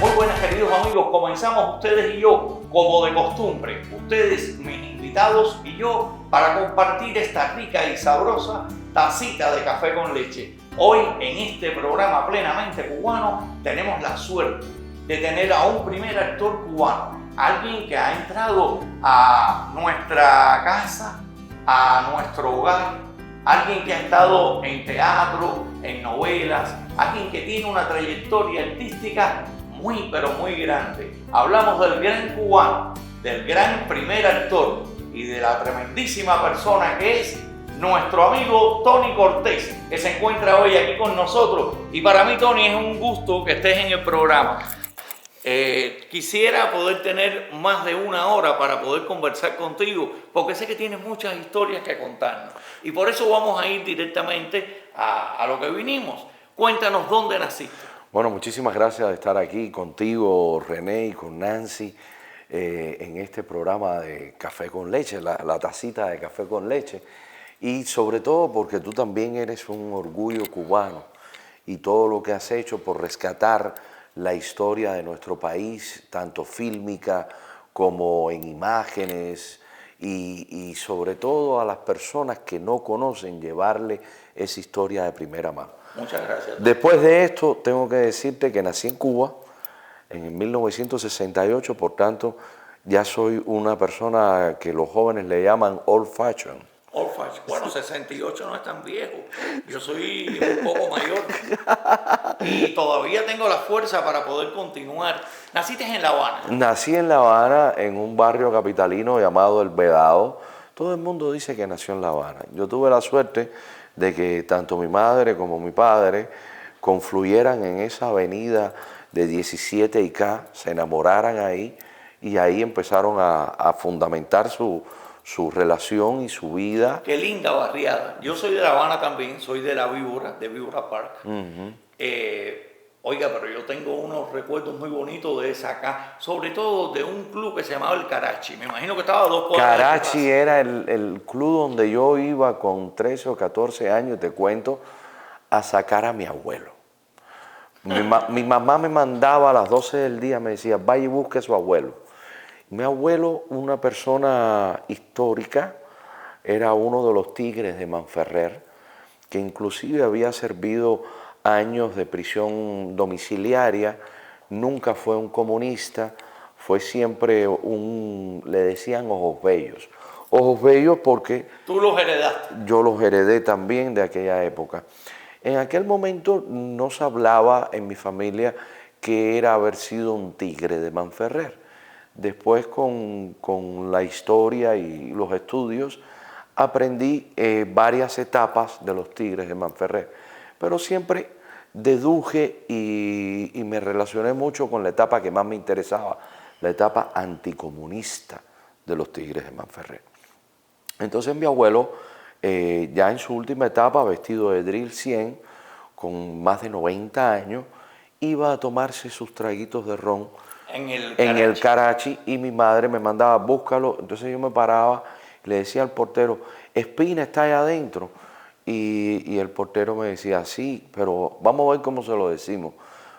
Muy buenas, queridos amigos, comenzamos ustedes y yo, como de costumbre, ustedes, mis invitados y yo, para compartir esta rica y sabrosa tacita de café con leche. Hoy, en este programa plenamente cubano, tenemos la suerte de tener a un primer actor cubano, alguien que ha entrado a nuestra casa, a nuestro hogar, alguien que ha estado en teatro, en novelas, alguien que tiene una trayectoria artística muy pero muy grande. Hablamos del gran cubano, del gran primer actor y de la tremendísima persona que es nuestro amigo Tony Cortés, que se encuentra hoy aquí con nosotros. Y para mí, Tony, es un gusto que estés en el programa. Quisiera poder tener más de una hora para poder conversar contigo, porque sé que tienes muchas historias que contarnos. Y por eso vamos a ir directamente a lo que vinimos. Cuéntanos dónde naciste. Bueno, muchísimas gracias de estar aquí contigo, René, y con Nancy, en este programa de Café con Leche, la tacita de café con leche. Y sobre todo porque tú también eres un orgullo cubano y todo lo que has hecho por rescatar la historia de nuestro país, tanto fílmica como en imágenes, y sobre todo a las personas que no conocen, llevarle esa historia de primera mano. Muchas gracias. Después de esto, tengo que decirte que nací en Cuba en 1968, por tanto, ya soy una persona que los jóvenes le llaman old fashion. Old fashion. Bueno, 68 no es tan viejo. Yo soy un poco mayor y todavía tengo la fuerza para poder continuar. ¿Naciste en La Habana? Nací en La Habana, en un barrio capitalino llamado El Vedado. Todo el mundo dice que nació en La Habana. Yo tuve la suerte de que tanto mi madre como mi padre confluyeran en esa avenida de 17 y K, se enamoraran ahí y ahí empezaron a fundamentar su relación y su vida. Qué linda barriada. Yo soy de La Habana también, soy de La Víbora, de Víbora Park. Oiga, pero yo tengo unos recuerdos muy bonitos de esa acá, sobre todo de un club que se llamaba el Karachi. Me imagino que estaba a 2 cuadras. Karachi era el club donde yo iba con 13 o 14 años, te cuento, a sacar a mi abuelo. Mi mamá me mandaba a las 12 del día, me decía, vaya y busque a su abuelo. Mi abuelo, una persona histórica, era uno de los tigres de Manferrer, que inclusive había servido años de prisión domiciliaria, nunca fue un comunista, fue siempre le decían ojos bellos. Ojos bellos porque... ¿Tú los heredaste? Yo los heredé también de aquella época. En aquel momento no se hablaba en mi familia que era haber sido un tigre de Manferrer. Después con la historia y los estudios aprendí varias etapas de los tigres de Manferrer, pero siempre deduje y me relacioné mucho con la etapa que más me interesaba, la etapa anticomunista de los tigres de Manferrer. Entonces mi abuelo, ya en su última etapa, vestido de drill 100, con más de 90 años, iba a tomarse sus traguitos de ron en el Karachi y mi madre me mandaba, búscalo. Entonces yo me paraba y le decía al portero, Espina está allá adentro. Y el portero me decía, sí, pero vamos a ver cómo se lo decimos.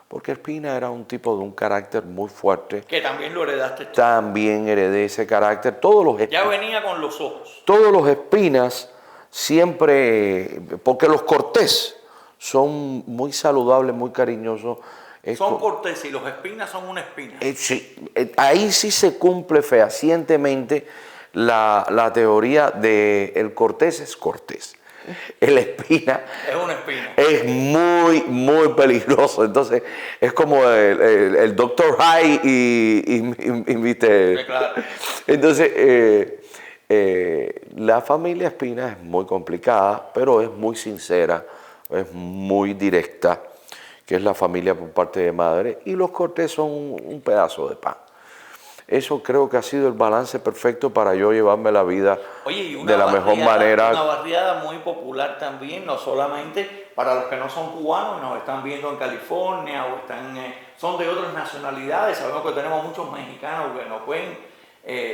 Porque Espina era un tipo de un carácter muy fuerte. Que también lo heredaste tú. También heredé ese carácter. Ya venía con los ojos. Todos los Espinas siempre, porque los Cortés son muy saludables, muy cariñosos. Son Cortés y los Espinas son una espina. Sí, ahí sí se cumple fehacientemente la teoría de el Cortés es Cortés. El Espina es una espina. Es muy, muy peligroso. Entonces, es como el Dr. Hyde y ¿viste? Sí, claro. Entonces, la familia Espina es muy complicada, pero es muy sincera, es muy directa, que es la familia por parte de madre, y los Cortés son un pedazo de pan. Eso creo que ha sido el balance perfecto para yo llevarme la vida de la mejor manera. Una barriada muy popular también, no solamente para los que no son cubanos, nos están viendo en California o son de otras nacionalidades. Sabemos que tenemos muchos mexicanos que nos ven,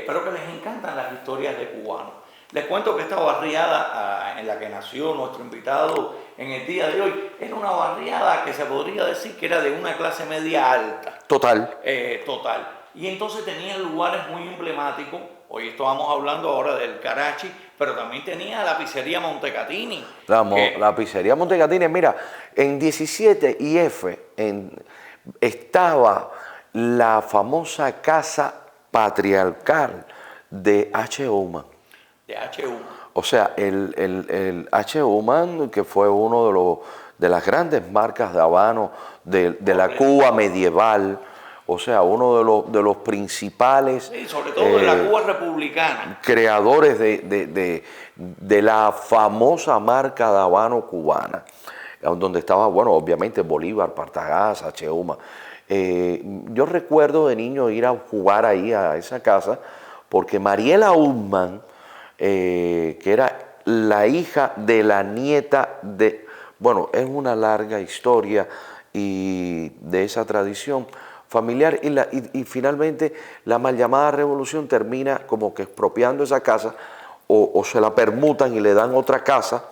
pero que les encantan las historias de cubanos. Les cuento que esta barriada en la que nació nuestro invitado en el día de hoy era una barriada que se podría decir que era de una clase media alta. Total. Total. Y entonces tenía lugares muy emblemáticos. Hoy estamos hablando ahora del Carachi, pero también tenía la pizzería Montecatini. La pizzería Montecatini, mira, en 17 y F estaba la famosa casa patriarcal de H. Human. De H. Human. O sea, el H. Human, que fue uno de las grandes marcas de habano de la Cuba medieval, o sea, uno de los principales... Sí, sobre todo de la Cuba republicana. Creadores de la famosa marca de habano cubana, donde estaba, bueno, obviamente Bolívar, Partagás, H. Human. Yo recuerdo de niño ir a jugar ahí a esa casa, porque Mariela Human, que era la hija de la nieta de... Bueno, es una larga historia y de esa tradición familiar y finalmente la mal llamada revolución termina como que expropiando esa casa o se la permutan y le dan otra casa.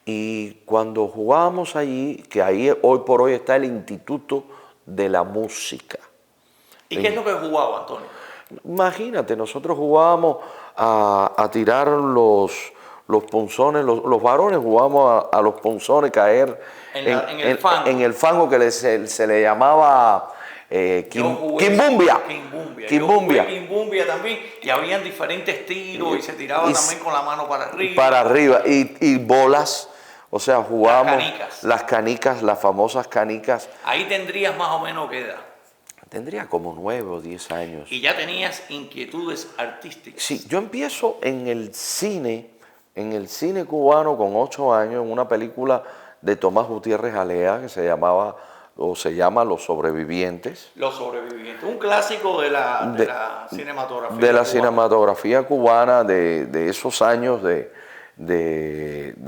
Y cuando jugábamos allí, que ahí hoy por hoy está el Instituto de la Música. ¿Y qué es lo que jugaba, Antonio? Imagínate, nosotros jugábamos a tirar los ponzones, los varones jugábamos a los ponzones, caer en el fango. En el fango que se le llamaba Quimbumbia. Quimbumbia también, y habían diferentes tiros y se tiraba también con la mano para arriba. Para arriba, y bolas, o sea, jugábamos las canicas, las famosas canicas. Ahí tendrías más o menos qué edad. Tendría como 9 o 10 años. ¿Y ya tenías inquietudes artísticas? Sí, yo empiezo en el cine cubano con 8 años, en una película de Tomás Gutiérrez Alea que se llama Los Sobrevivientes. Los Sobrevivientes, un clásico de la cinematografía de la cubana. Cinematografía cubana de esos años de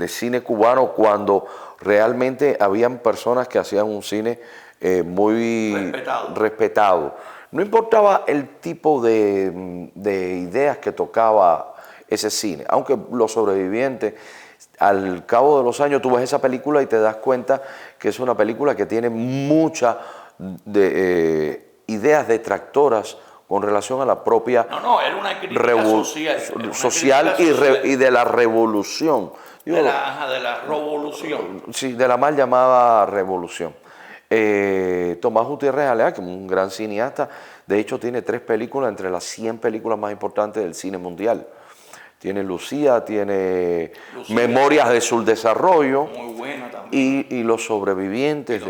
cine cubano, cuando realmente habían personas que hacían un cine muy respetado. No importaba el tipo de ideas que tocaba ese cine, aunque Los Sobrevivientes, al cabo de los años tú ves esa película y te das cuenta que es una película que tiene muchas ideas detractoras con relación a la propia era una crítica social y de la revolución. De la revolución. Sí, de la mal llamada revolución. Tomás Gutiérrez Alea, que es un gran cineasta, de hecho tiene 3 películas entre las 100 películas más importantes del cine mundial. Tiene Lucía, Memorias de Subdesarrollo. Muy buena también. Y Los Sobrevivientes.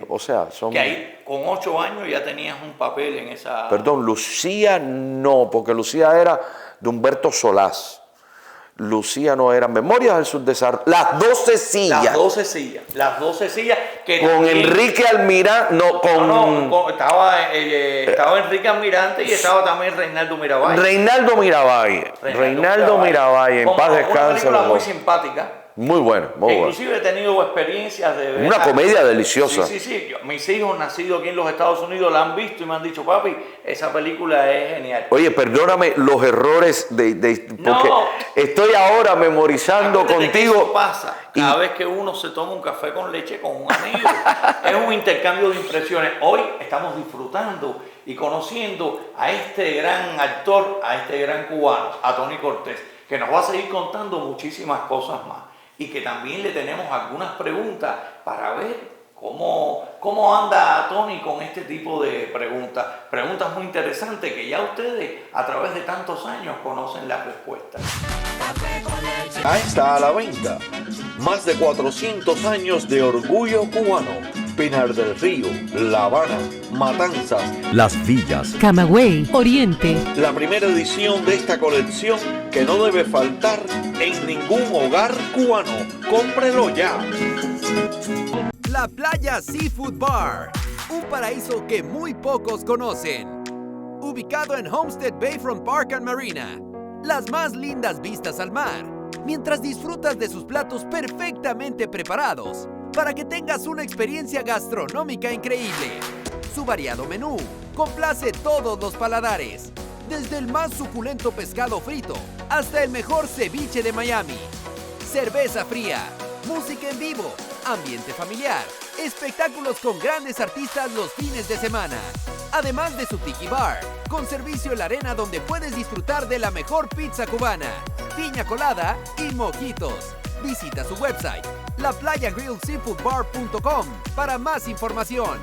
O sea, son... Que ahí con 8 años ya tenías un papel en esa... Perdón, Lucía no, porque Lucía era de Humberto Solás. Lucía no era Memorias del Subdesarrollo. Las 12 sillas. Las 12 sillas. Que con también, Enrique Almirante. Estaba Enrique Almirante y estaba también Reinaldo Mirabay. Reinaldo Mirabay, en paz descanse. Una película muy simpática. Muy bueno, muy bueno. Inclusive he tenido experiencias de ver... Una comedia deliciosa. Sí. Mis hijos nacidos aquí en los Estados Unidos la han visto y me han dicho, papi, esa película es genial. Oye, perdóname los errores porque estoy ahora memorizando contigo. Eso pasa cada vez que uno se toma un café con leche con un amigo. Es un intercambio de impresiones. Hoy estamos disfrutando y conociendo a este gran actor, a este gran cubano, a Tony Cortés, que nos va a seguir contando muchísimas cosas más. Y que también le tenemos algunas preguntas para ver cómo anda Tony con este tipo de preguntas. Preguntas muy interesantes que ya ustedes a través de tantos años conocen las respuestas. Ya está a la venta. Más de 400 años de orgullo cubano. Pinar del Río, La Habana, Matanzas, Las Villas, Camagüey, Oriente. La primera edición de esta colección que no debe faltar en ningún hogar cubano. ¡Cómprelo ya! La Playa Seafood Bar, un paraíso que muy pocos conocen. Ubicado en Homestead Bayfront Park and Marina, las más lindas vistas al mar, mientras disfrutas de sus platos perfectamente preparados para que tengas una experiencia gastronómica increíble. Su variado menú complace todos los paladares, desde el más suculento pescado frito hasta el mejor ceviche de Miami. Cerveza fría, música en vivo ambiente familiar, espectáculos con grandes artistas los fines de semana. Además de su Tiki Bar, con servicio en la arena donde puedes disfrutar de la mejor pizza cubana, piña colada y mojitos. Visita su website, laplayagrillseafoodbar.com para más información.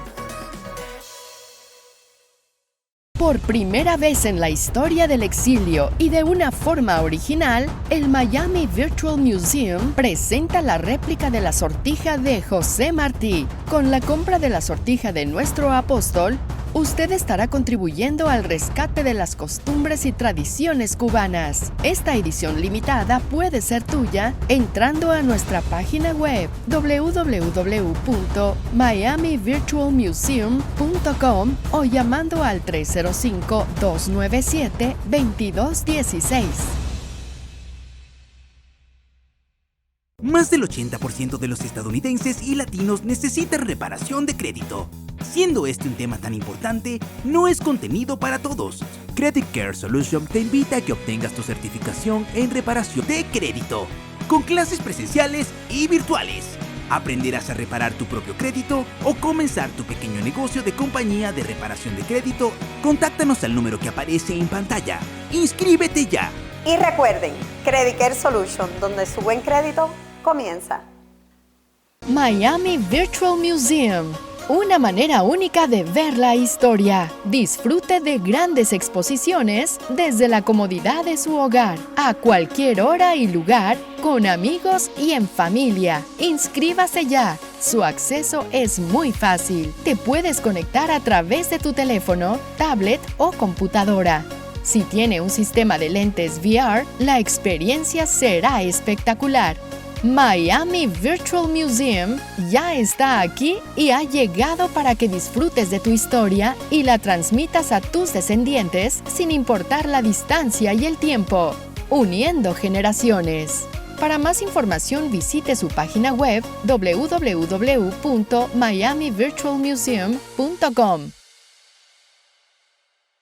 Por primera vez en la historia del exilio y de una forma original, el Miami Virtual Museum presenta la réplica de la sortija de José Martí. Con la compra de la sortija de nuestro apóstol, usted estará contribuyendo al rescate de las costumbres y tradiciones cubanas. Esta edición limitada puede ser tuya entrando a nuestra página web www.miamivirtualmuseum.com o llamando al 305-297-2216. Más del 80% de los estadounidenses y latinos necesitan reparación de crédito. Siendo este un tema tan importante, no es contenido para todos. Credit Care Solution te invita a que obtengas tu certificación en reparación de crédito, con clases presenciales y virtuales. Aprenderás a reparar tu propio crédito o comenzar tu pequeño negocio de compañía de reparación de crédito. Contáctanos al número que aparece en pantalla. ¡Inscríbete ya! Y recuerden, Credit Care Solution, donde su buen crédito comienza. Miami Virtual Museum. Una manera única de ver la historia. Disfrute de grandes exposiciones desde la comodidad de su hogar, a cualquier hora y lugar, con amigos y en familia. Inscríbase ya. Su acceso es muy fácil. Te puedes conectar a través de tu teléfono, tablet o computadora. Si tiene un sistema de lentes VR, la experiencia será espectacular. Miami Virtual Museum ya está aquí y ha llegado para que disfrutes de tu historia y la transmitas a tus descendientes sin importar la distancia y el tiempo, uniendo generaciones. Para más información visite su página web www.miamivirtualmuseum.com.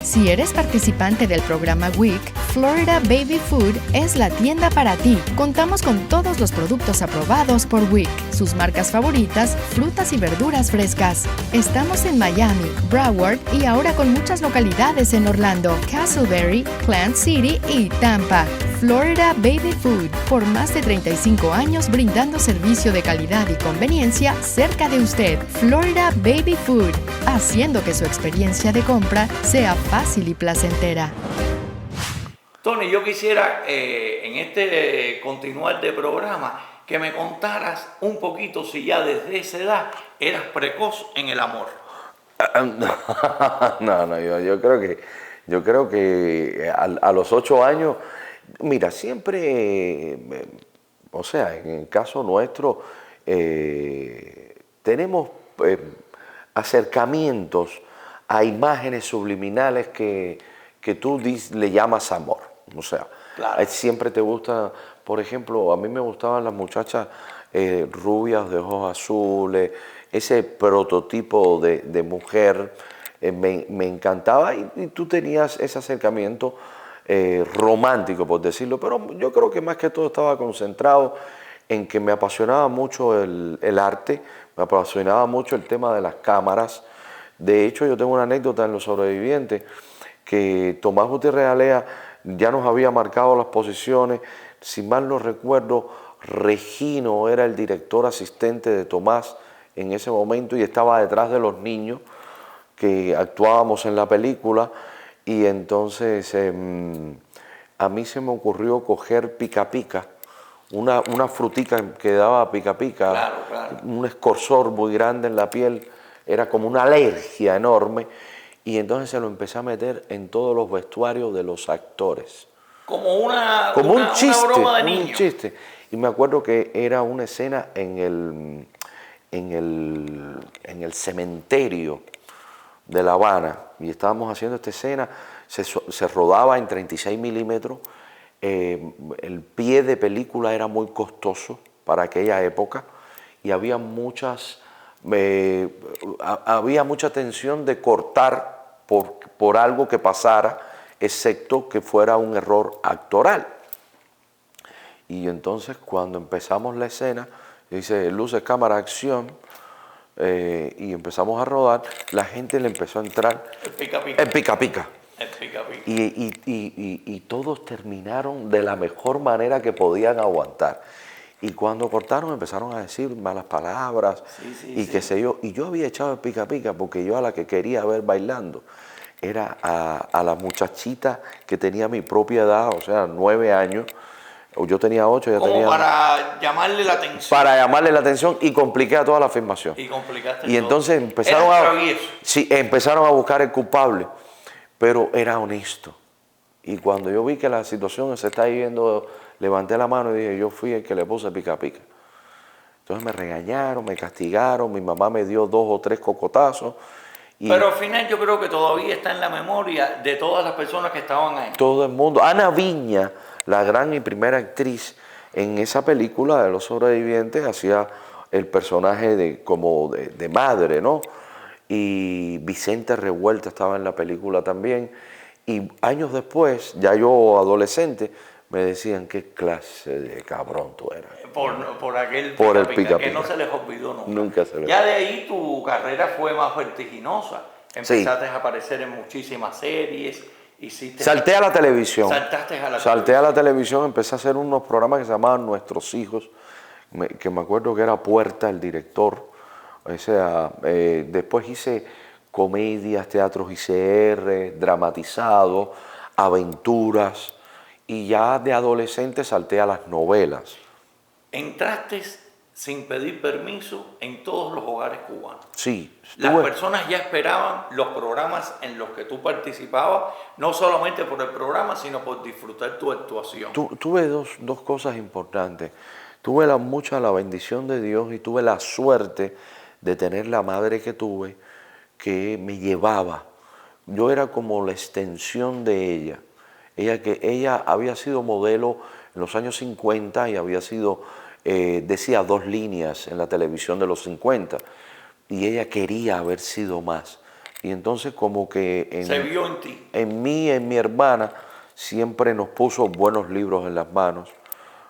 Si eres participante del programa WIC, Florida Baby Food es la tienda para ti. Contamos con todos los productos aprobados por WIC, sus marcas favoritas, frutas y verduras frescas. Estamos en Miami, Broward y ahora con muchas localidades en Orlando, Castleberry, Plant City y Tampa. Florida Baby Food, por más de 35 años brindando servicio de calidad y conveniencia cerca de usted. Florida Baby Food, haciendo que su experiencia de compra sea fácil y placentera. Tony, yo quisiera en este continuar de programa que me contaras un poquito si ya desde esa edad eras precoz en el amor. No, yo creo que a los 8 años, mira, siempre, o sea, en el caso nuestro, tenemos acercamientos a imágenes subliminales que tú le llamas amor. O sea, claro. Siempre te gusta, por ejemplo, a mí me gustaban las muchachas rubias de ojos azules, ese prototipo de mujer me encantaba y tú tenías ese acercamiento romántico, por decirlo, pero yo creo que más que todo estaba concentrado en que me apasionaba mucho el arte, me apasionaba mucho el tema de las cámaras. De hecho, yo tengo una anécdota en Los Sobrevivientes, que Tomás Gutiérrez Alea ya nos había marcado las posiciones. Si mal no recuerdo, Regino era el director asistente de Tomás en ese momento y estaba detrás de los niños que actuábamos en la película. Y entonces a mí se me ocurrió coger pica pica, una frutica que daba pica pica, Claro. un escorzor muy grande en la piel, era como una alergia enorme, y entonces se lo empecé a meter en todos los vestuarios de los actores. Como una Chiste, broma de niño. un chiste. Y me acuerdo que era una escena en el cementerio de La Habana, y estábamos haciendo esta escena, se rodaba en 36 milímetros, el pie de película era muy costoso para aquella época, y había mucha tensión de cortar por algo que pasara, excepto que fuera un error actoral. Y entonces cuando empezamos la escena, dice luces, cámara, acción, y empezamos a rodar, la gente le empezó a entrar El pica pica. en pica pica. El pica pica. Y todos terminaron de la mejor manera que podían aguantar. Y cuando cortaron empezaron a decir malas palabras qué sé yo. Y yo había echado el pica pica porque yo a la que quería ver bailando era a la muchachita que tenía mi propia edad, o sea, 9 años. Yo tenía 8, ella Como tenía... para llamarle la atención. Para llamarle la atención y compliqué a toda la filmación. Y complicaste Y todo. entonces empezaron Eras a... travieso. Sí, empezaron a buscar el culpable, pero era honesto. Y cuando yo vi que la situación se está yendo, levanté la mano y dije, yo fui el que le puse pica pica. Entonces me regañaron, me castigaron, mi mamá me dio 2 o 3 cocotazos. Y Pero al final yo creo que todavía está en la memoria de todas las personas que estaban ahí. todo el mundo, Ana Viña, la gran y primera actriz en esa película de Los Sobrevivientes, hacía el personaje de madre, ¿no? Y Vicente Revuelta estaba en la película también. Y años después, ya yo adolescente, me decían qué clase de cabrón tú eras. Por aquel Por el pica-pica, que pica-pica. no se les olvidó nunca. Nunca se les Ya de ahí tu carrera fue más vertiginosa. Empezaste a aparecer en muchísimas series. Salté a la televisión. Saltaste a la Salté a la televisión, empecé a hacer unos programas que se llamaban Nuestros Hijos, que me acuerdo que era Puerta, el director. O sea, después hice comedias, teatros ICR, dramatizado, aventuras, y ya de adolescente salté a las novelas. Entraste sin pedir permiso en todos los hogares cubanos. Sí. Las personas ya esperaban los programas en los que tú participabas, no solamente por el programa, sino por disfrutar tu actuación. Tuve dos cosas importantes. Tuve mucha la bendición de Dios y tuve la suerte de tener la madre que tuve, que me llevaba. Yo era como la extensión de ella. Ella había sido modelo en los años 50 y había sido, decía 2 líneas en la televisión de los 50. Y ella quería haber sido más. Y entonces como que se vio en ti. En mí, en mi hermana, siempre nos puso buenos libros en las manos,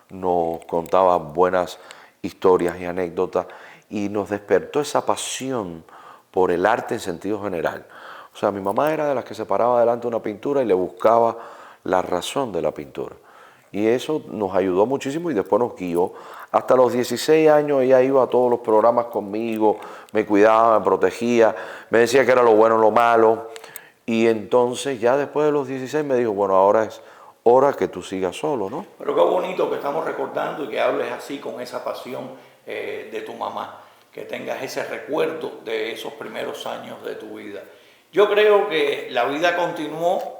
nos contaba buenas historias y anécdotas y nos despertó esa pasión por el arte en sentido general. O sea, mi mamá era de las que se paraba delante de una pintura y le buscaba la razón de la pintura. Y eso nos ayudó muchísimo y después nos guió. Hasta los 16 años ella iba a todos los programas conmigo, me cuidaba, me protegía, me decía que era lo bueno, lo malo. Y entonces ya después de los 16 me dijo, bueno, ahora es hora que tú sigas solo, ¿no? Pero qué bonito que estamos recordando y que hables así con esa pasión de tu mamá, que tengas ese recuerdo de esos primeros años de tu vida. Yo creo que la vida continuó,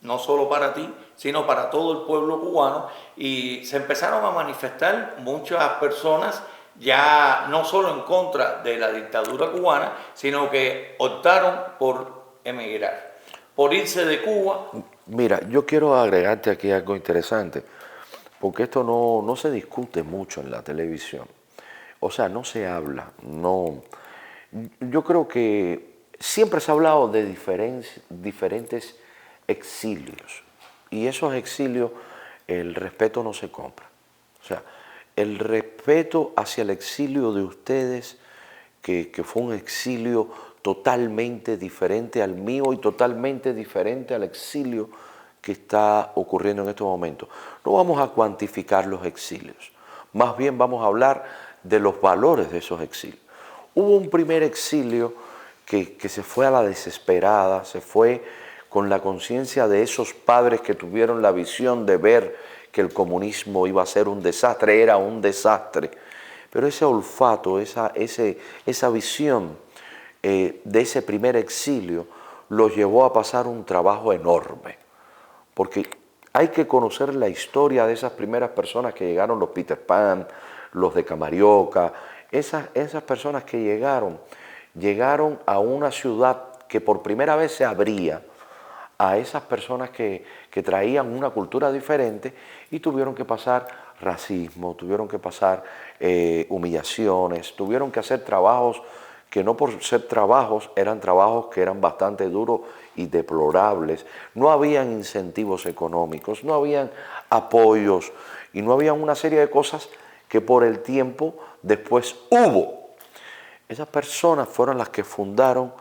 no solo para ti, sino para todo el pueblo cubano, y se empezaron a manifestar muchas personas ya no solo en contra de la dictadura cubana, sino que optaron por emigrar, por irse de Cuba. Mira, yo quiero agregarte aquí algo interesante, porque esto no se discute mucho en la televisión. O sea, no se habla, no. Yo creo que siempre se ha hablado de diferentes exilios. Y esos exilios, el respeto no se compra. O sea, el respeto hacia el exilio de ustedes, que fue un exilio totalmente diferente al mío y totalmente diferente al exilio que está ocurriendo en estos momentos. No vamos a cuantificar los exilios, más bien vamos a hablar de los valores de esos exilios. Hubo un primer exilio que se fue a la desesperada, se fue con la conciencia de esos padres que tuvieron la visión de ver que el comunismo iba a ser un desastre, era un desastre. Pero ese olfato, esa visión de ese primer exilio los llevó a pasar un trabajo enorme. Porque hay que conocer la historia de esas primeras personas que llegaron, los Peter Pan, los de Camarioca, esas personas que llegaron a una ciudad que por primera vez se abría a esas personas que traían una cultura diferente y tuvieron que pasar racismo, tuvieron que pasar humillaciones, tuvieron que hacer trabajos que no por ser trabajos, eran trabajos que eran bastante duros y deplorables. No habían incentivos económicos, no habían apoyos y no había una serie de cosas que por el tiempo después hubo. Esas personas fueron las que fundaron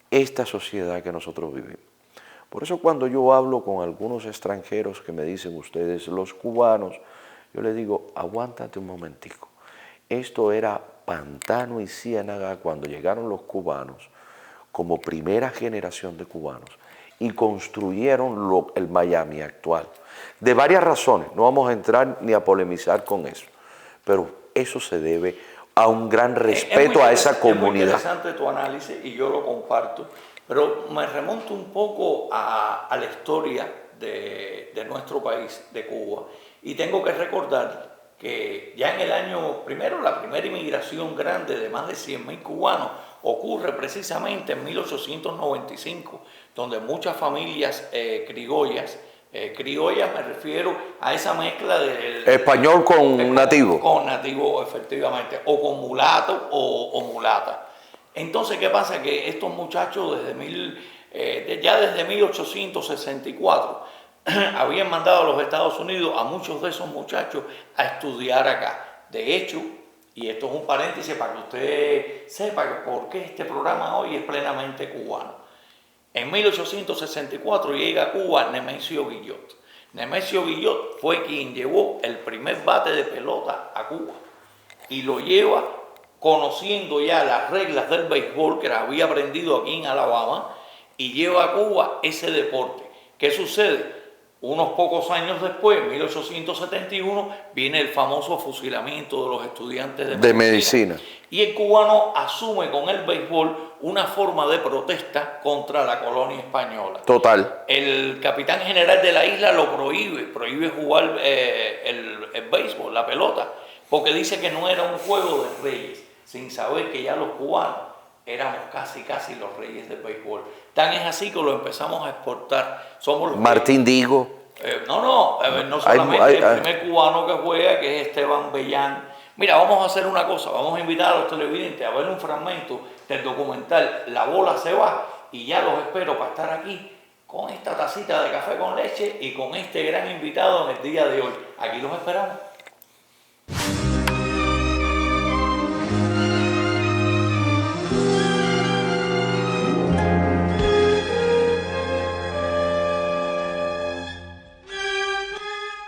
esta sociedad que nosotros vivimos. Por eso cuando yo hablo con algunos extranjeros que me dicen ustedes, los cubanos, yo les digo, aguántate un momentico. Esto era pantano y ciénaga cuando llegaron los cubanos como primera generación de cubanos y construyeron el Miami actual. De varias razones, no vamos a entrar ni a polemizar con eso, pero eso se debe a un gran respeto a esa comunidad. Es muy interesante tu análisis y yo lo comparto, pero me remonto un poco a la historia de nuestro país, de Cuba, y tengo que recordar que ya en el año primero, la primera inmigración grande de más de 100.000 cubanos ocurre precisamente en 1895, donde muchas familias criollas me refiero a esa mezcla del español con nativo. Con nativo, efectivamente, o con mulato o mulata. Entonces, ¿qué pasa? Que estos muchachos ya desde 1864 habían mandado a los Estados Unidos a muchos de esos muchachos a estudiar acá. De hecho, y esto es un paréntesis para que usted sepa por qué este programa hoy es plenamente cubano. En 1864 llega a Cuba Nemesio Guillot. Nemesio Guillot fue quien llevó el primer bate de pelota a Cuba y lo lleva conociendo ya las reglas del béisbol que había aprendido aquí en Alabama y lleva a Cuba ese deporte. ¿Qué sucede? Unos pocos años después, en 1871, viene el famoso fusilamiento de los estudiantes de medicina. Y el cubano asume con el béisbol una forma de protesta contra la colonia española. Total. El capitán general de la isla lo prohíbe jugar el béisbol, la pelota, porque dice que no era un juego de reyes, sin saber que ya los cubanos éramos casi los reyes del béisbol. Tan es así que lo empezamos a exportar. Somos los Martín Digo. No solamente el primer cubano que juega, que es Esteban Bellán. Mira, vamos a hacer una cosa, vamos a invitar a los televidentes a ver un fragmento del documental La Bola se va, y ya los espero para estar aquí con esta tacita de café con leche y con este gran invitado en el día de hoy. Aquí los esperamos.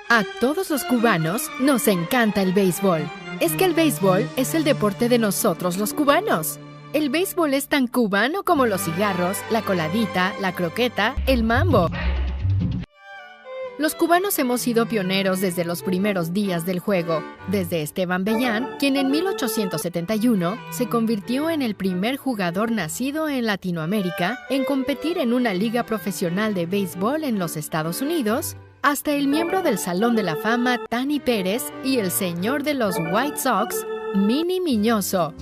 A todos los cubanos nos encanta el béisbol. Es que el béisbol es el deporte de nosotros los cubanos. El béisbol es tan cubano como los cigarros, la coladita, la croqueta, el mambo. Los cubanos hemos sido pioneros desde los primeros días del juego, desde Esteban Bellán, quien en 1871 se convirtió en el primer jugador nacido en Latinoamérica en competir en una liga profesional de béisbol en los Estados Unidos, hasta el miembro del Salón de la Fama Tani Pérez y el señor de los White Sox, Minnie Miñoso.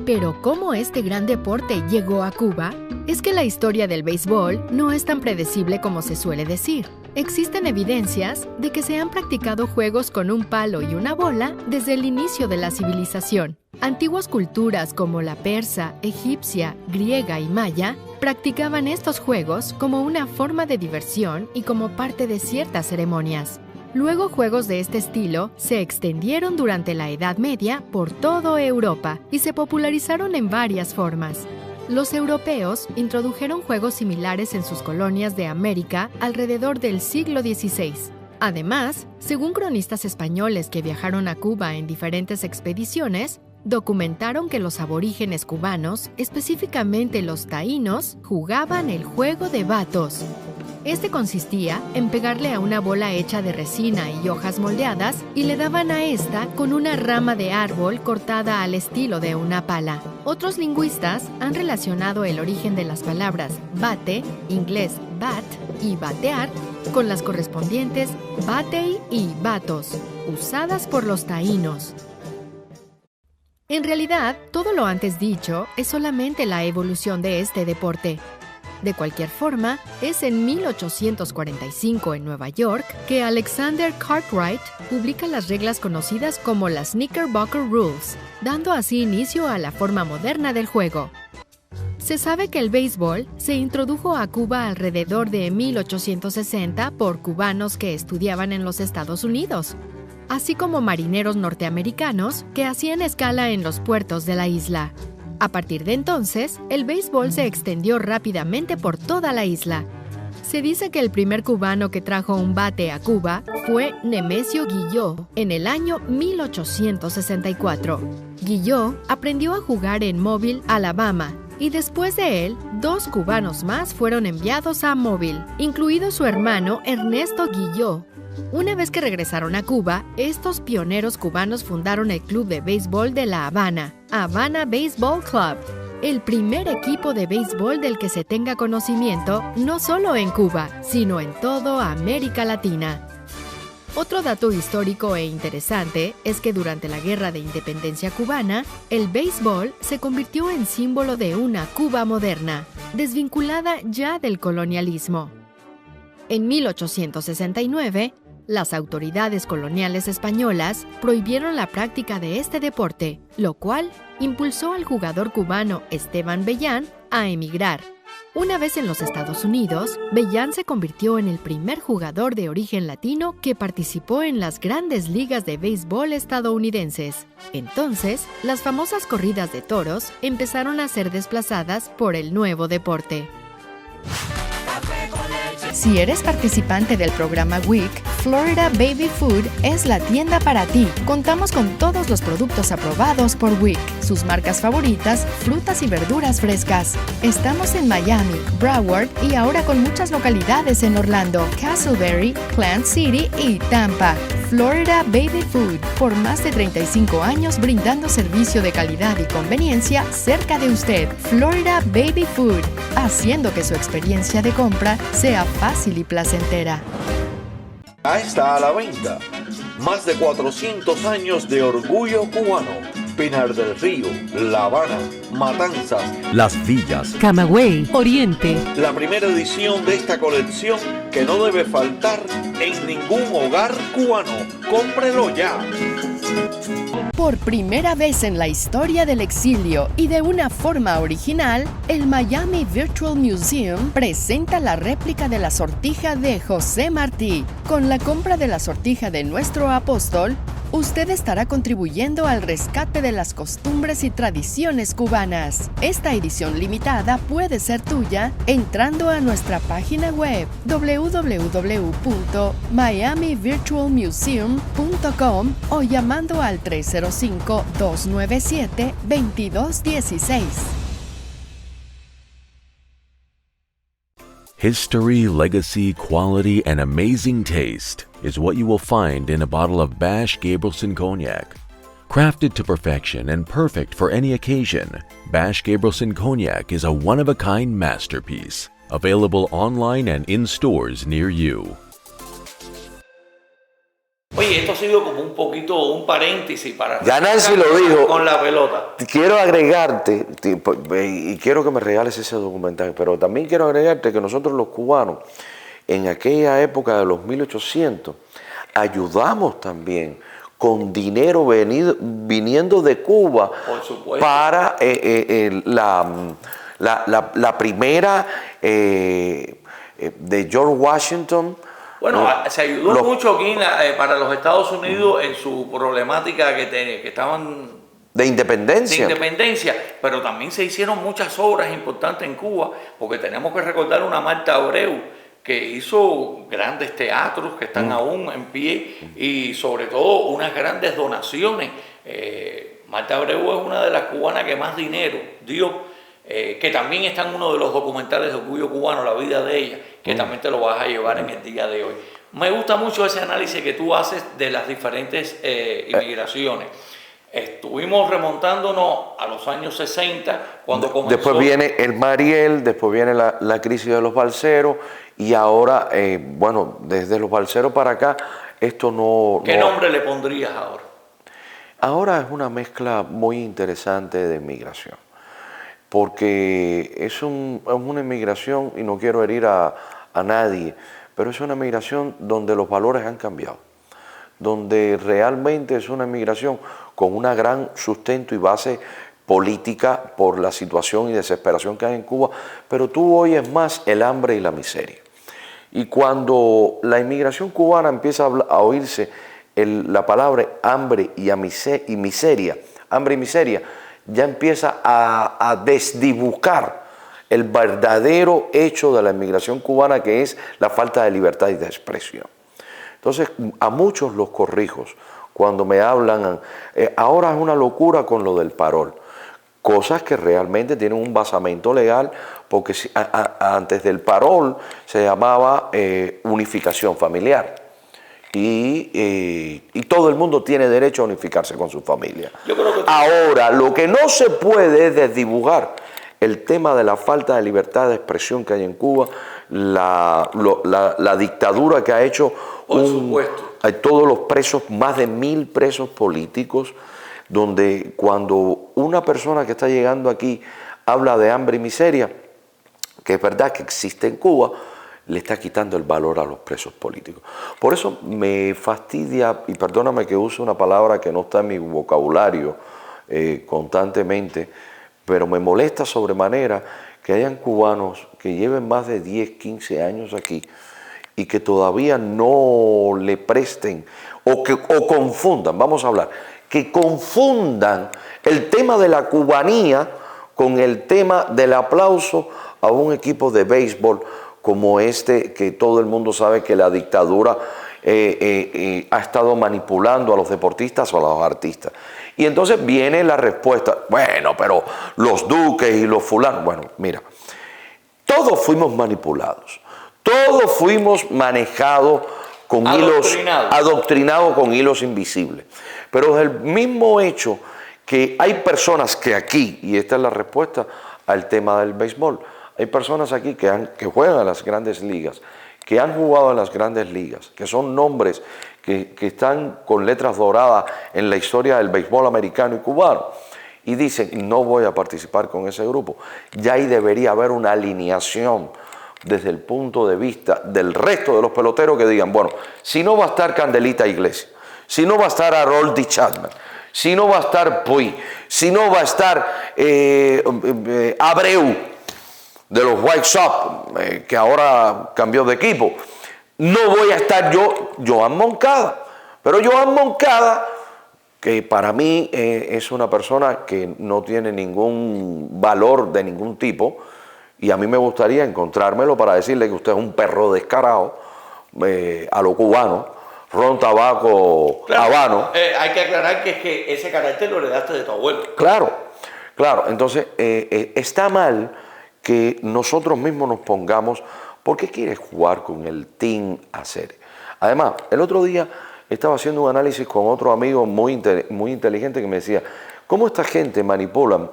Pero ¿cómo este gran deporte llegó a Cuba? Es que la historia del béisbol no es tan predecible como se suele decir. Existen evidencias de que se han practicado juegos con un palo y una bola desde el inicio de la civilización. Antiguas culturas como la persa, egipcia, griega y maya practicaban estos juegos como una forma de diversión y como parte de ciertas ceremonias. Luego, juegos de este estilo se extendieron durante la Edad Media por toda Europa y se popularizaron en varias formas. Los europeos introdujeron juegos similares en sus colonias de América alrededor del siglo XVI. Además, según cronistas españoles que viajaron a Cuba en diferentes expediciones, documentaron que los aborígenes cubanos, específicamente los taínos, jugaban el juego de batos. Este consistía en pegarle a una bola hecha de resina y hojas moldeadas y le daban a esta con una rama de árbol cortada al estilo de una pala. Otros lingüistas han relacionado el origen de las palabras bate, inglés bat, y batear con las correspondientes batey y batos, usadas por los taínos. En realidad, todo lo antes dicho es solamente la evolución de este deporte. De cualquier forma, es en 1845 en Nueva York que Alexander Cartwright publica las reglas conocidas como las Knickerbocker Rules, dando así inicio a la forma moderna del juego. Se sabe que el béisbol se introdujo a Cuba alrededor de 1860 por cubanos que estudiaban en los Estados Unidos, así como marineros norteamericanos que hacían escala en los puertos de la isla. A partir de entonces, el béisbol se extendió rápidamente por toda la isla. Se dice que el primer cubano que trajo un bate a Cuba fue Nemesio Guilló en el año 1864. Guilló aprendió a jugar en Mobile, Alabama, y después de él, 2 cubanos más fueron enviados a Mobile, incluido su hermano Ernesto Guilló. Una vez que regresaron a Cuba, estos pioneros cubanos fundaron el club de béisbol de La Habana, Havana Baseball Club, el primer equipo de béisbol del que se tenga conocimiento no solo en Cuba, sino en toda América Latina. Otro dato histórico e interesante es que durante la Guerra de Independencia cubana, el béisbol se convirtió en símbolo de una Cuba moderna, desvinculada ya del colonialismo. En 1869, las autoridades coloniales españolas prohibieron la práctica de este deporte, lo cual impulsó al jugador cubano Esteban Bellán a emigrar. Una vez en los Estados Unidos, Bellán se convirtió en el primer jugador de origen latino que participó en las grandes ligas de béisbol estadounidenses. Entonces, las famosas corridas de toros empezaron a ser desplazadas por el nuevo deporte. Si eres participante del programa WIC, Florida Baby Food es la tienda para ti. Contamos con todos los productos aprobados por WIC, sus marcas favoritas, frutas y verduras frescas. Estamos en Miami, Broward y ahora con muchas localidades en Orlando, Castleberry, Plant City y Tampa. Florida Baby Food, por más de 35 años brindando servicio de calidad y conveniencia cerca de usted. Florida Baby Food, haciendo que su experiencia de compra sea fácil y placentera. Ya está a la venta. Más de 400 años de orgullo cubano. Pinar del Río, La Habana, Matanzas, Las Villas, Camagüey, Oriente. la primera edición de esta colección que no debe faltar en ningún hogar cubano. ¡Cómprelo ya! Por primera vez en la historia del exilio y de una forma original, el Miami Virtual Museum presenta la réplica de la sortija de José Martí. Con la compra de la sortija de nuestro apóstol, usted estará contribuyendo al rescate de las costumbres y tradiciones cubanas. Esta edición limitada puede ser tuya entrando a nuestra página web www.miamivirtualmuseum.com o llamando al 305-297-2216. history, legacy, quality, and amazing taste is what you will find in a bottle of Bash Gabrielson Cognac. Crafted to perfection and perfect for any occasion, Bash Gabrielson Cognac is a one-of-a-kind masterpiece, available online and in stores near you. Oye, esto ha sido como un poquito un paréntesis para... Ya Nancy lo dijo. Con la pelota. Quiero agregarte, y quiero que me regales ese documental, pero también quiero agregarte que nosotros los cubanos, en aquella época de los 1800, ayudamos también con dinero viniendo de Cuba para la primera de George Washington. Bueno, se ayudó mucho aquí para los Estados Unidos en su problemática que estaban de independencia. Pero también se hicieron muchas obras importantes en Cuba, porque tenemos que recordar una Marta Abreu que hizo grandes teatros que están aún en pie y sobre todo unas grandes donaciones. Marta Abreu es una de las cubanas que más dinero dio. Que también está en uno de los documentales de Orgullo Cubano, la vida de ella, que también te lo vas a llevar en el día de hoy. Me gusta mucho ese análisis que tú haces de las diferentes inmigraciones. Estuvimos remontándonos a los años 60, cuando comenzó... Después viene el Mariel, después viene la crisis de los balseros, y ahora, bueno, desde los balseros para acá, esto no... ¿Qué nombre le pondrías ahora? Ahora es una mezcla muy interesante de inmigración. Porque es una inmigración, y no quiero herir a nadie, pero es una inmigración donde los valores han cambiado, donde realmente es una inmigración con una gran sustento y base política por la situación y desesperación que hay en Cuba, pero tú oyes más el hambre y la miseria. Y cuando la inmigración cubana empieza a oírse la palabra hambre y miseria, hambre y miseria, ya empieza a desdibujar el verdadero hecho de la inmigración cubana, que es la falta de libertad y de expresión. Entonces, a muchos los corrijo cuando me hablan, ahora es una locura con lo del parol. Cosas que realmente tienen un basamento legal, porque antes del parol se llamaba unificación familiar. Y todo el mundo tiene derecho a unificarse con su familia. Ahora, lo que no se puede es desdibujar el tema de la falta de libertad de expresión que hay en Cuba, la dictadura que ha hecho todos los presos, más de 1000 presos políticos, donde cuando una persona que está llegando aquí habla de hambre y miseria, que es verdad que existe en Cuba, le está quitando el valor a los presos políticos. Por eso me fastidia, y perdóname que use una palabra que no está en mi vocabulario constantemente, pero me molesta sobremanera que hayan cubanos que lleven más de 10, 15 años aquí y que todavía no le presten o confundan, vamos a hablar, que confundan el tema de la cubanía con el tema del aplauso a un equipo de béisbol como este, que todo el mundo sabe que la dictadura ha estado manipulando a los deportistas o a los artistas. Y entonces viene la respuesta, bueno, pero los duques y los fulanos, bueno, mira, todos fuimos manipulados, todos fuimos manejados con adoctrinados con hilos invisibles. Pero es el mismo hecho que hay personas que aquí, y esta es la respuesta al tema del béisbol, hay personas aquí que juegan en las grandes ligas, que han jugado en las grandes ligas, que son nombres que están con letras doradas en la historia del béisbol americano y cubano, y dicen, no voy a participar con ese grupo. Ya ahí debería haber una alineación desde el punto de vista del resto de los peloteros que digan, bueno, si no va a estar Candelita Iglesias, si no va a estar Harold Chapman, si no va a estar Puig, si no va a estar Abreu de los White Sox, que ahora cambió de equipo, no voy a estar yo, Joan Moncada. Pero Joan Moncada, que para mí es una persona que no tiene ningún valor de ningún tipo, y a mí me gustaría encontrármelo para decirle que usted es un perro descarado, a lo cubano, ron, tabaco, habano. Hay que aclarar que ese carácter lo heredaste de tu abuelo. Claro, claro. Entonces, está mal que nosotros mismos nos pongamos, ¿por qué quieres jugar con el Team Hacer? Además, el otro día estaba haciendo un análisis con otro amigo muy inteligente que me decía, ¿cómo esta gente manipula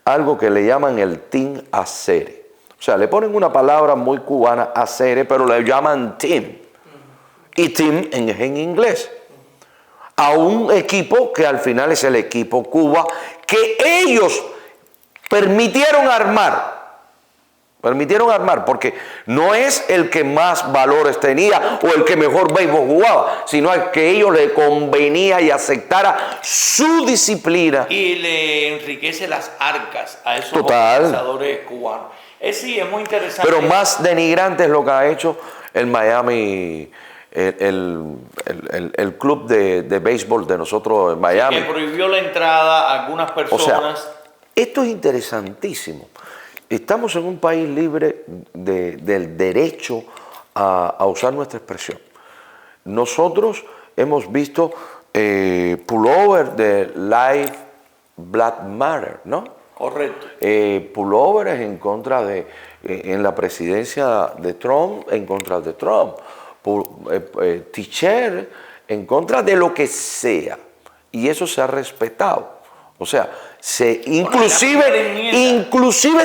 algo que le llaman el Team Hacer? O sea, le ponen una palabra muy cubana, hacer, pero le llaman team. Y team en inglés. A un equipo que al final es el equipo Cuba, que ellos permitieron armar, porque no es el que más valores tenía o el que mejor béisbol jugaba, sino el que a ellos le convenía y aceptara su disciplina. Y le enriquece las arcas a esos organizadores cubanos. Sí, es muy interesante. Pero más denigrante es lo que ha hecho el Miami, el club de béisbol de nosotros en Miami. Que prohibió la entrada a algunas personas. O sea, esto es interesantísimo. Estamos en un país libre del derecho a usar nuestra expresión. Nosotros hemos visto pullover de Life Black Matter, ¿no? Correcto. Pullovers en contra en la presidencia de Trump, en contra de Trump. T-shirt en contra de lo que sea. Y eso se ha respetado. O sea, inclusive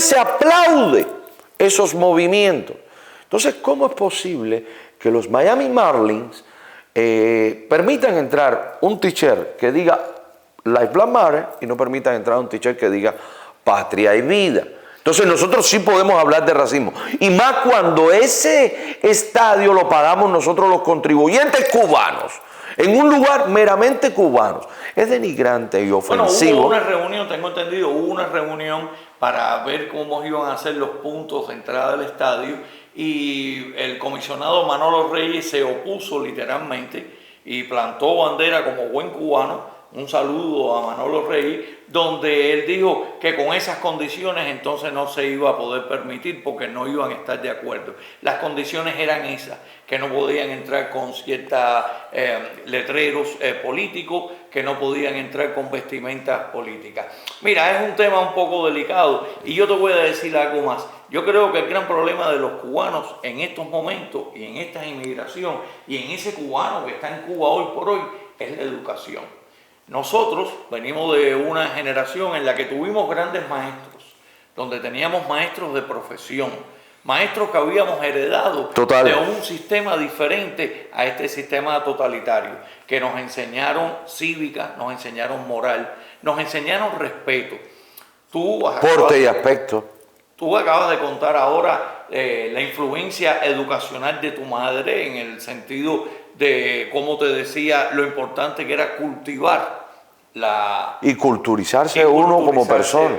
se aplaude esos movimientos. Entonces, ¿cómo es posible que los Miami Marlins permitan entrar un t-shirt que diga Life Black Matter y no permitan entrar un t-shirt que diga Patria y Vida? Entonces nosotros sí podemos hablar de racismo. Y más cuando ese estadio lo pagamos nosotros los contribuyentes cubanos. en un lugar meramente cubano. Es denigrante y ofensivo. Hubo una reunión, tengo entendido, para ver cómo iban a ser los puntos de entrada del estadio y el comisionado Manolo Reyes se opuso literalmente y plantó bandera como buen cubano. Un saludo a Manolo Reyes, donde él dijo que con esas condiciones entonces no se iba a poder permitir porque no iban a estar de acuerdo. Las condiciones eran esas, que no podían entrar con ciertos letreros políticos, que no podían entrar con vestimentas políticas. Mira, es un tema un poco delicado y yo te voy a decir algo más. Yo creo que el gran problema de los cubanos en estos momentos y en esta inmigración y en ese cubano que está en Cuba hoy por hoy es la educación. Nosotros venimos de una generación en la que tuvimos grandes maestros, donde teníamos maestros de profesión, maestros que habíamos heredado de un sistema diferente a este sistema totalitario, que nos enseñaron cívica, nos enseñaron moral, nos enseñaron respeto. Porte y aspecto. Tú acabas de contar ahora la influencia educacional de tu madre en el sentido de, como te decía, lo importante que era cultivar y culturizarse uno como persona.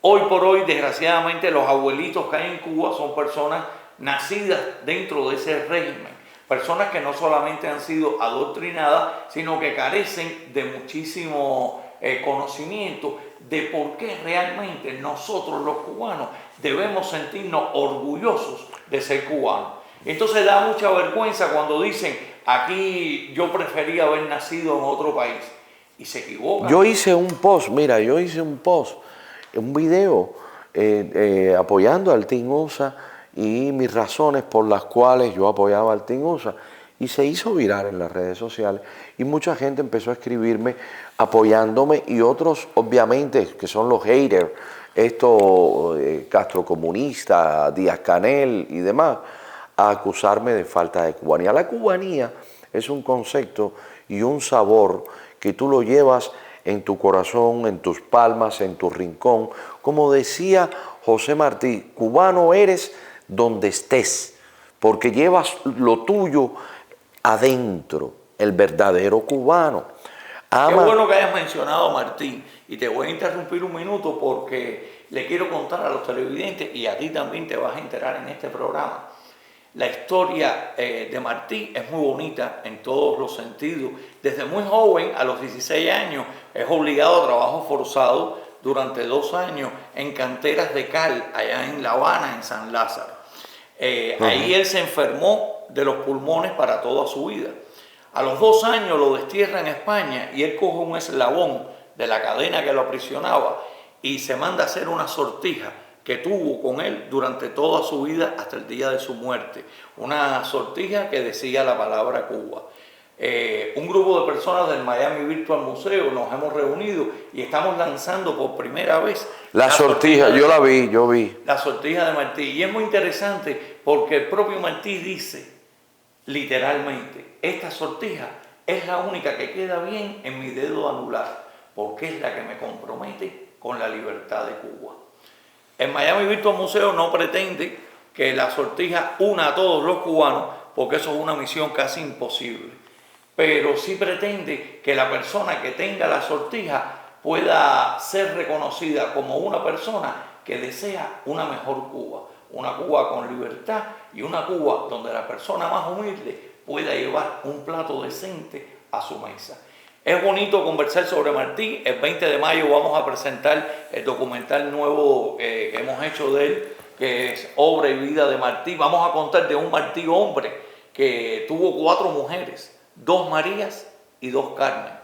Hoy por hoy, desgraciadamente, los abuelitos que hay en Cuba son personas nacidas dentro de ese régimen. Personas que no solamente han sido adoctrinadas, sino que carecen de muchísimo conocimiento de por qué realmente nosotros los cubanos debemos sentirnos orgullosos de ser cubanos. Entonces da mucha vergüenza cuando dicen, aquí yo prefería haber nacido en otro país. Y se equivocan. Yo hice un post, un video apoyando al Team USA y mis razones por las cuales yo apoyaba al Team USA. Y se hizo viral en las redes sociales y mucha gente empezó a escribirme apoyándome y otros, obviamente, que son los haters, Castro Comunista, Díaz Canel y demás, a acusarme de falta de cubanía. La cubanía es un concepto y un sabor que tú lo llevas en tu corazón, en tus palmas, en tu rincón. Como decía José Martí, cubano eres donde estés, porque llevas lo tuyo adentro, el verdadero cubano. Qué bueno que hayas mencionado a Martí, y te voy a interrumpir un minuto porque le quiero contar a los televidentes, y a ti también te vas a enterar en este programa. La historia de Martí es muy bonita en todos los sentidos. Desde muy joven, a los 16 años, es obligado a trabajo forzado durante 2 años en canteras de cal, allá en La Habana, en San Lázaro. Ahí él se enfermó de los pulmones para toda su vida. A los 2 años lo destierra en España y él coge un eslabón de la cadena que lo aprisionaba y se manda a hacer una sortija que tuvo con él durante toda su vida hasta el día de su muerte. Una sortija que decía la palabra Cuba. Un grupo de personas del Miami Virtual Museo nos hemos reunido y estamos lanzando por primera vez la sortija. Yo vi. La sortija de Martí. Y es muy interesante porque el propio Martí dice, literalmente, esta sortija es la única que queda bien en mi dedo anular, porque es la que me compromete con la libertad de Cuba. El Miami Virtual Museo no pretende que la sortija una a todos los cubanos, porque eso es una misión casi imposible. Pero sí pretende que la persona que tenga la sortija pueda ser reconocida como una persona que desea una mejor Cuba. Una Cuba con libertad y una Cuba donde la persona más humilde pueda llevar un plato decente a su mesa. Es bonito conversar sobre Martí. El 20 de mayo vamos a presentar el documental nuevo que hemos hecho de él, que es Obra y Vida de Martí. Vamos a contar de un Martí hombre que tuvo 4 mujeres, 2 Marías y 2 Carmen.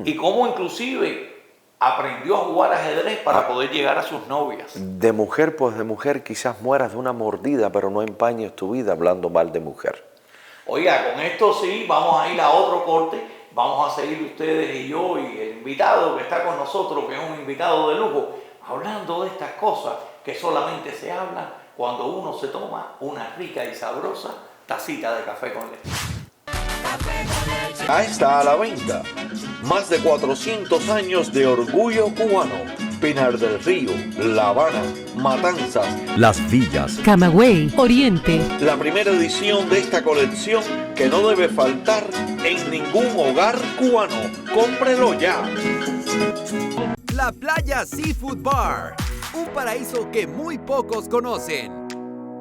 Y cómo inclusive aprendió a jugar ajedrez para poder llegar a sus novias. De mujer, pues de mujer quizás mueras de una mordida, pero no empañes tu vida hablando mal de mujer. Oiga, con esto sí, vamos a ir a otro corte. Vamos a seguir ustedes y yo y el invitado que está con nosotros, que es un invitado de lujo, hablando de estas cosas que solamente se hablan cuando uno se toma una rica y sabrosa tacita de café con leche. Ya está a la venta. Más de 400 años de orgullo cubano. Pinar del Río, La Habana, Matanzas. Las Villas, Camagüey, Oriente. La primera edición de esta colección que no debe faltar en ningún hogar cubano. ¡Cómprelo ya! La Playa Seafood Bar, un paraíso que muy pocos conocen.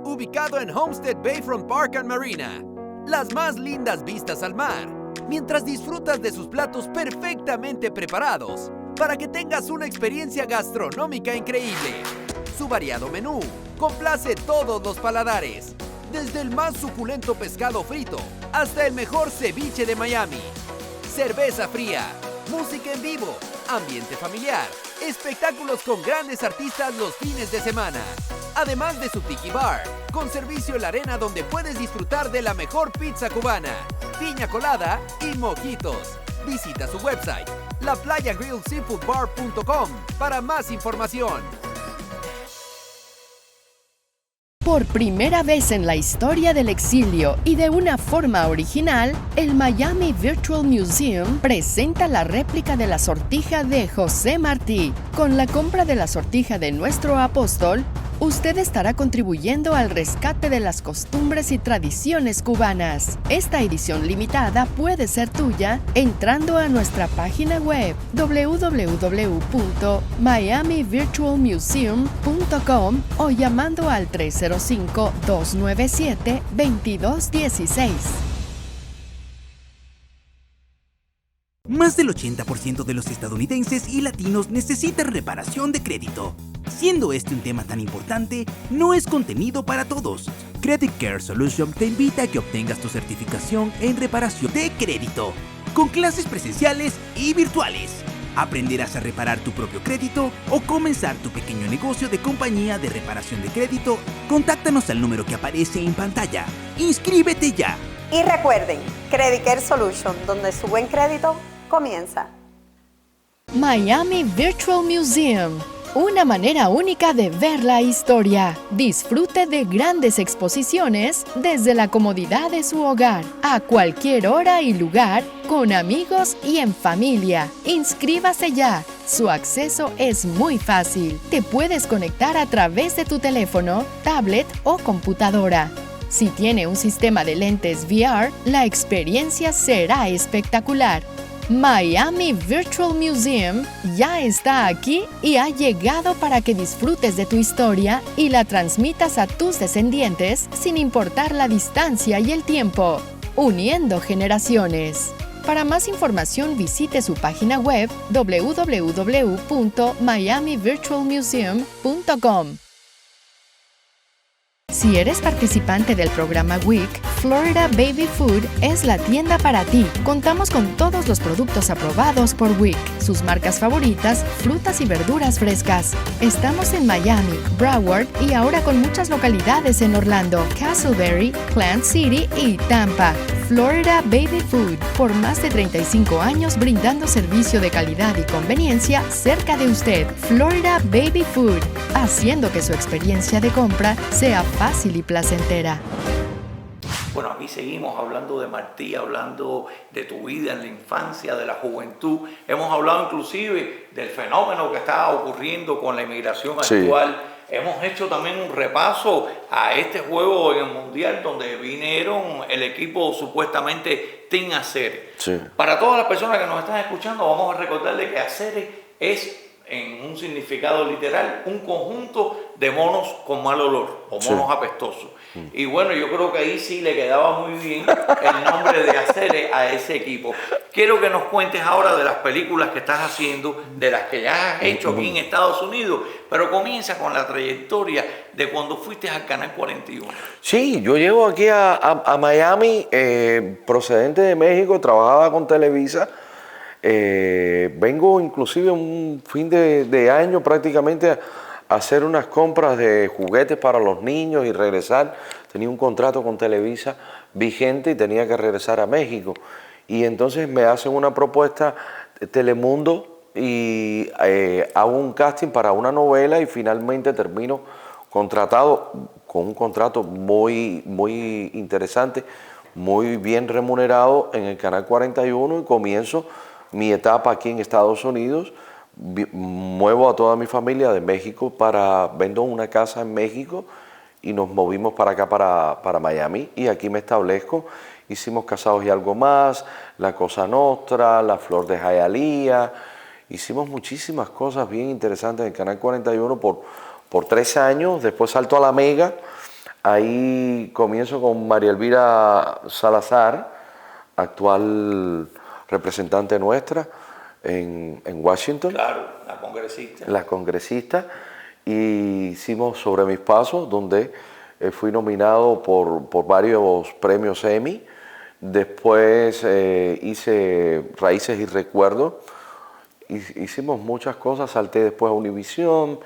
Ubicado en Homestead Bayfront Park and Marina, las más lindas vistas al mar, mientras disfrutas de sus platos perfectamente preparados para que tengas una experiencia gastronómica increíble. Su variado menú complace todos los paladares, desde el más suculento pescado frito hasta el mejor ceviche de Miami. Cerveza fría, música en vivo, ambiente familiar, espectáculos con grandes artistas los fines de semana. Además de su Tiki Bar, con servicio en la arena donde puedes disfrutar de la mejor pizza cubana, piña colada y mojitos. Visita su website, laplayagrillseafoodbar.com, para más información. Por primera vez en la historia del exilio y de una forma original, el Miami Virtual Museum presenta la réplica de la sortija de José Martí. Con la compra de la sortija de nuestro apóstol, usted estará contribuyendo al rescate de las costumbres y tradiciones cubanas. Esta edición limitada puede ser tuya entrando a nuestra página web www.miamivirtualmuseum.com o llamando al 305-297-2216. Más del 80% de los estadounidenses y latinos necesitan reparación de crédito. Siendo este un tema tan importante, no es contenido para todos. Credit Care Solution te invita a que obtengas tu certificación en reparación de crédito, con clases presenciales y virtuales. Aprenderás a reparar tu propio crédito o comenzar tu pequeño negocio de compañía de reparación de crédito. Contáctanos al número que aparece en pantalla. ¡Inscríbete ya! Y recuerden, Credit Care Solution, donde su buen crédito comienza. Miami Virtual Museum, una manera única de ver la historia. Disfrute de grandes exposiciones desde la comodidad de su hogar, a cualquier hora y lugar, con amigos y en familia. Inscríbase ya. Su acceso es muy fácil. Te puedes conectar a través de tu teléfono, tablet o computadora. Si tiene un sistema de lentes VR, la experiencia será espectacular. Miami Virtual Museum ya está aquí y ha llegado para que disfrutes de tu historia y la transmitas a tus descendientes sin importar la distancia y el tiempo, uniendo generaciones. Para más información visite su página web www.miamivirtualmuseum.com. Si eres participante del programa WIC, Florida Baby Food es la tienda para ti. Contamos con todos los productos aprobados por WIC, sus marcas favoritas, frutas y verduras frescas. Estamos en Miami, Broward y ahora con muchas localidades en Orlando, Castleberry, Plant City y Tampa. Florida Baby Food, por más de 35 años brindando servicio de calidad y conveniencia cerca de usted. Florida Baby Food, haciendo que su experiencia de compra sea fácil y placentera. Bueno, aquí seguimos hablando de Martí, hablando de tu vida en la infancia, de la juventud. Hemos hablado inclusive del fenómeno que está ocurriendo con la inmigración actual. Hemos hecho también un repaso a este juego en el Mundial donde vinieron el equipo supuestamente Team Acere. Para todas las personas que nos están escuchando, vamos a recordarles que Acere es, en un significado literal, un conjunto de monos con mal olor o monos apestosos. Y bueno, yo creo que ahí sí le quedaba muy bien el nombre de Acere a ese equipo. Quiero que nos cuentes ahora de las películas que estás haciendo, de las que ya has hecho aquí en Estados Unidos, pero comienza con la trayectoria de cuando fuiste al Canal 41. Sí, yo llego aquí a Miami, procedente de México, trabajaba con Televisa. Vengo inclusive un fin de año prácticamente a hacer unas compras de juguetes para los niños y regresar. Tenía un contrato con Televisa vigente y tenía que regresar a México. Y entonces me hacen una propuesta de Telemundo y hago un casting para una novela y finalmente termino contratado con un contrato muy interesante, muy bien remunerado en el Canal 41 y comienzo mi etapa aquí en Estados Unidos, muevo a toda mi familia de México vendo una casa en México y nos movimos para acá, para Miami, y aquí me establezco. Hicimos Casados y Algo Más, La Cosa Nostra, La Flor de Hialeah. Hicimos muchísimas cosas bien interesantes en el Canal 41 por 3 años. Después salto a la Mega. Ahí comienzo con María Elvira Salazar, actual representante nuestra en Washington. Claro, la congresista. La congresista. Y hicimos Sobre Mis Pasos, donde fui nominado por varios premios Emmy. Después hice Raíces y Recuerdos. Hicimos muchas cosas, salté después a Univisión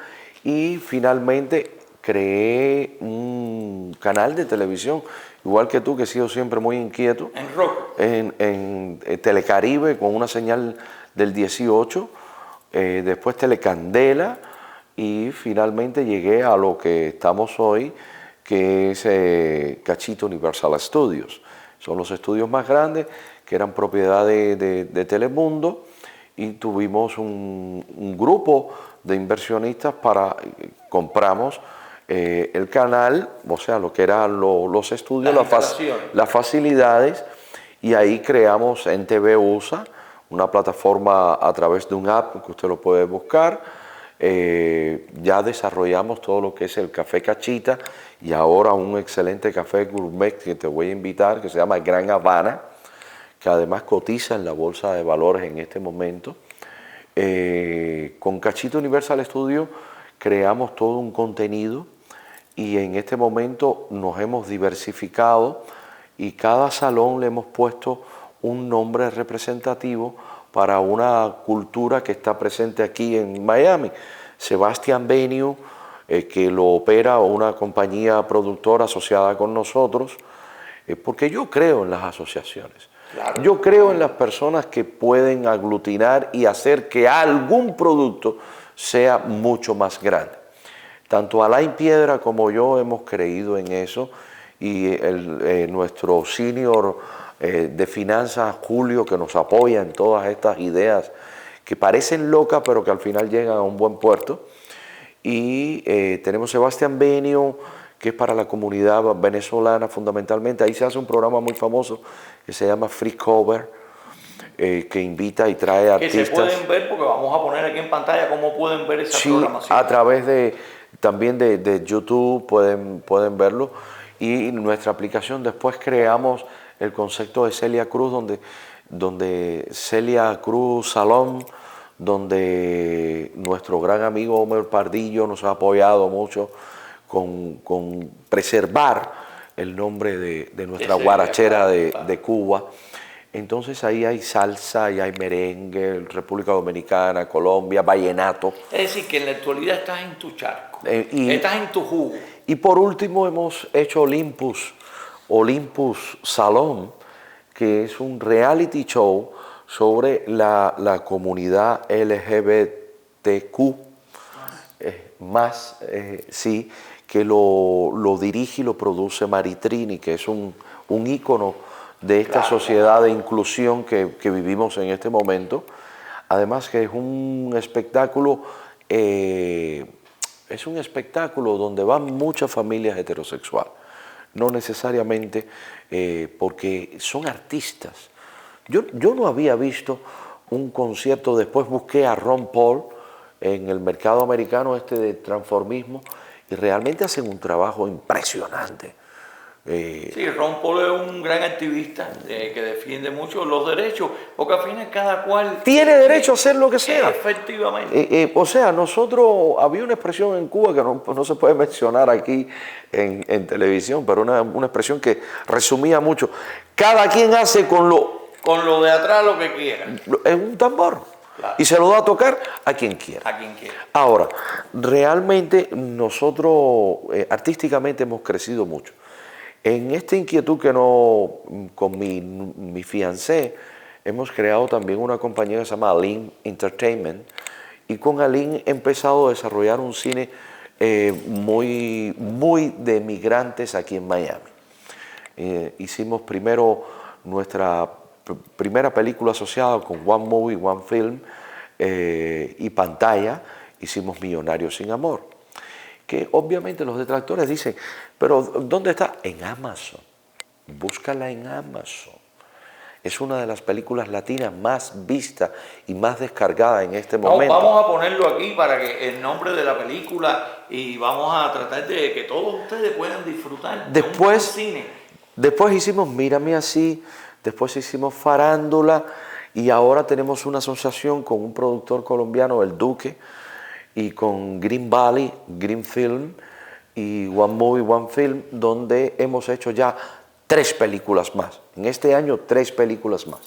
y finalmente creé un canal de televisión, igual que tú, que he sido siempre muy inquieto. En Roku. En Telecaribe, con una señal del 18, después Telecandela, y finalmente llegué a lo que estamos hoy, que es Cachito Universal Studios. Son los estudios más grandes que eran propiedad de Telemundo, y tuvimos un grupo de inversionistas compramos el canal, o sea, lo que eran los estudios, las facilidades, y ahí creamos en TV USA, una plataforma a través de un app que usted lo puede buscar. Ya desarrollamos todo lo que es el Café Cachita, y ahora un excelente café gourmet que te voy a invitar, que se llama Gran Habana, que además cotiza en la Bolsa de Valores en este momento. Con Cachito Universal Studio creamos todo un contenido, y en este momento nos hemos diversificado, y cada salón le hemos puesto un nombre representativo para una cultura que está presente aquí en Miami. Sebastian Venue, que lo opera una compañía productora asociada con nosotros, porque yo creo en las asociaciones. Claro. Yo creo en las personas que pueden aglutinar y hacer que algún producto sea mucho más grande. Tanto Alain Piedra como yo hemos creído en eso, y nuestro senior de finanzas, Julio, que nos apoya en todas estas ideas que parecen locas, pero que al final llegan a un buen puerto. Y tenemos Sebastian Venue, que es para la comunidad venezolana fundamentalmente. Ahí se hace un programa muy famoso que se llama Free Cover, que invita y trae artistas. Que se pueden ver, porque vamos a poner aquí en pantalla cómo pueden ver esa programación. A través también de YouTube pueden verlo. Y nuestra aplicación, después creamos el concepto de Celia Cruz, donde Celia Cruz Salón, donde nuestro gran amigo Homer Pardillo nos ha apoyado mucho con preservar el nombre de nuestra guarachera de Cuba. Entonces ahí hay salsa, y hay merengue, República Dominicana, Colombia, vallenato. Es decir, que en la actualidad estás en tu charco, estás en tu jugo. Y por último hemos hecho Olympus Salón, que es un reality show sobre la comunidad LGBTQ, sí, que lo dirige y lo produce Maritrini, que es un ícono de esta sociedad de inclusión que vivimos en este momento. Además que es un espectáculo donde van muchas familias heterosexuales, no necesariamente porque son artistas. Yo no había visto un concierto, después busqué a Ron Paul en el mercado americano de transformismo, y realmente hacen un trabajo impresionante. Sí, Ron Paul es un gran activista que defiende mucho los derechos, porque al final cada cual tiene derecho a hacer lo que sea. Efectivamente. O sea, había una expresión en Cuba que no se puede mencionar aquí en televisión, pero una expresión que resumía mucho. Cada quien hace con lo de atrás lo que quiera. Es un tambor. Claro. Y se lo da a tocar a quien quiera. A quien quiera. Ahora, realmente nosotros artísticamente hemos crecido mucho. En esta inquietud con mi fiancé, hemos creado también una compañía que se llama Aline Entertainment, y con Aline he empezado a desarrollar un cine muy, muy de migrantes aquí en Miami. Hicimos primero nuestra primera película asociada con One Movie, One Film, y pantalla, hicimos Millonarios sin Amor. Que obviamente los detractores dicen, pero ¿dónde está? En Amazon. Búscala en Amazon. Es una de las películas latinas más vistas y más descargadas en este momento. Vamos a ponerlo aquí para que el nombre de la película, y vamos a tratar de que todos ustedes puedan disfrutar de un buen cine. Después hicimos Mírame Así, después hicimos Farándula, y ahora tenemos una asociación con un productor colombiano, El Duque, y con Green Valley, Green Film y One Movie, One Film, donde hemos hecho ya 3 películas más. En este año 3 películas más.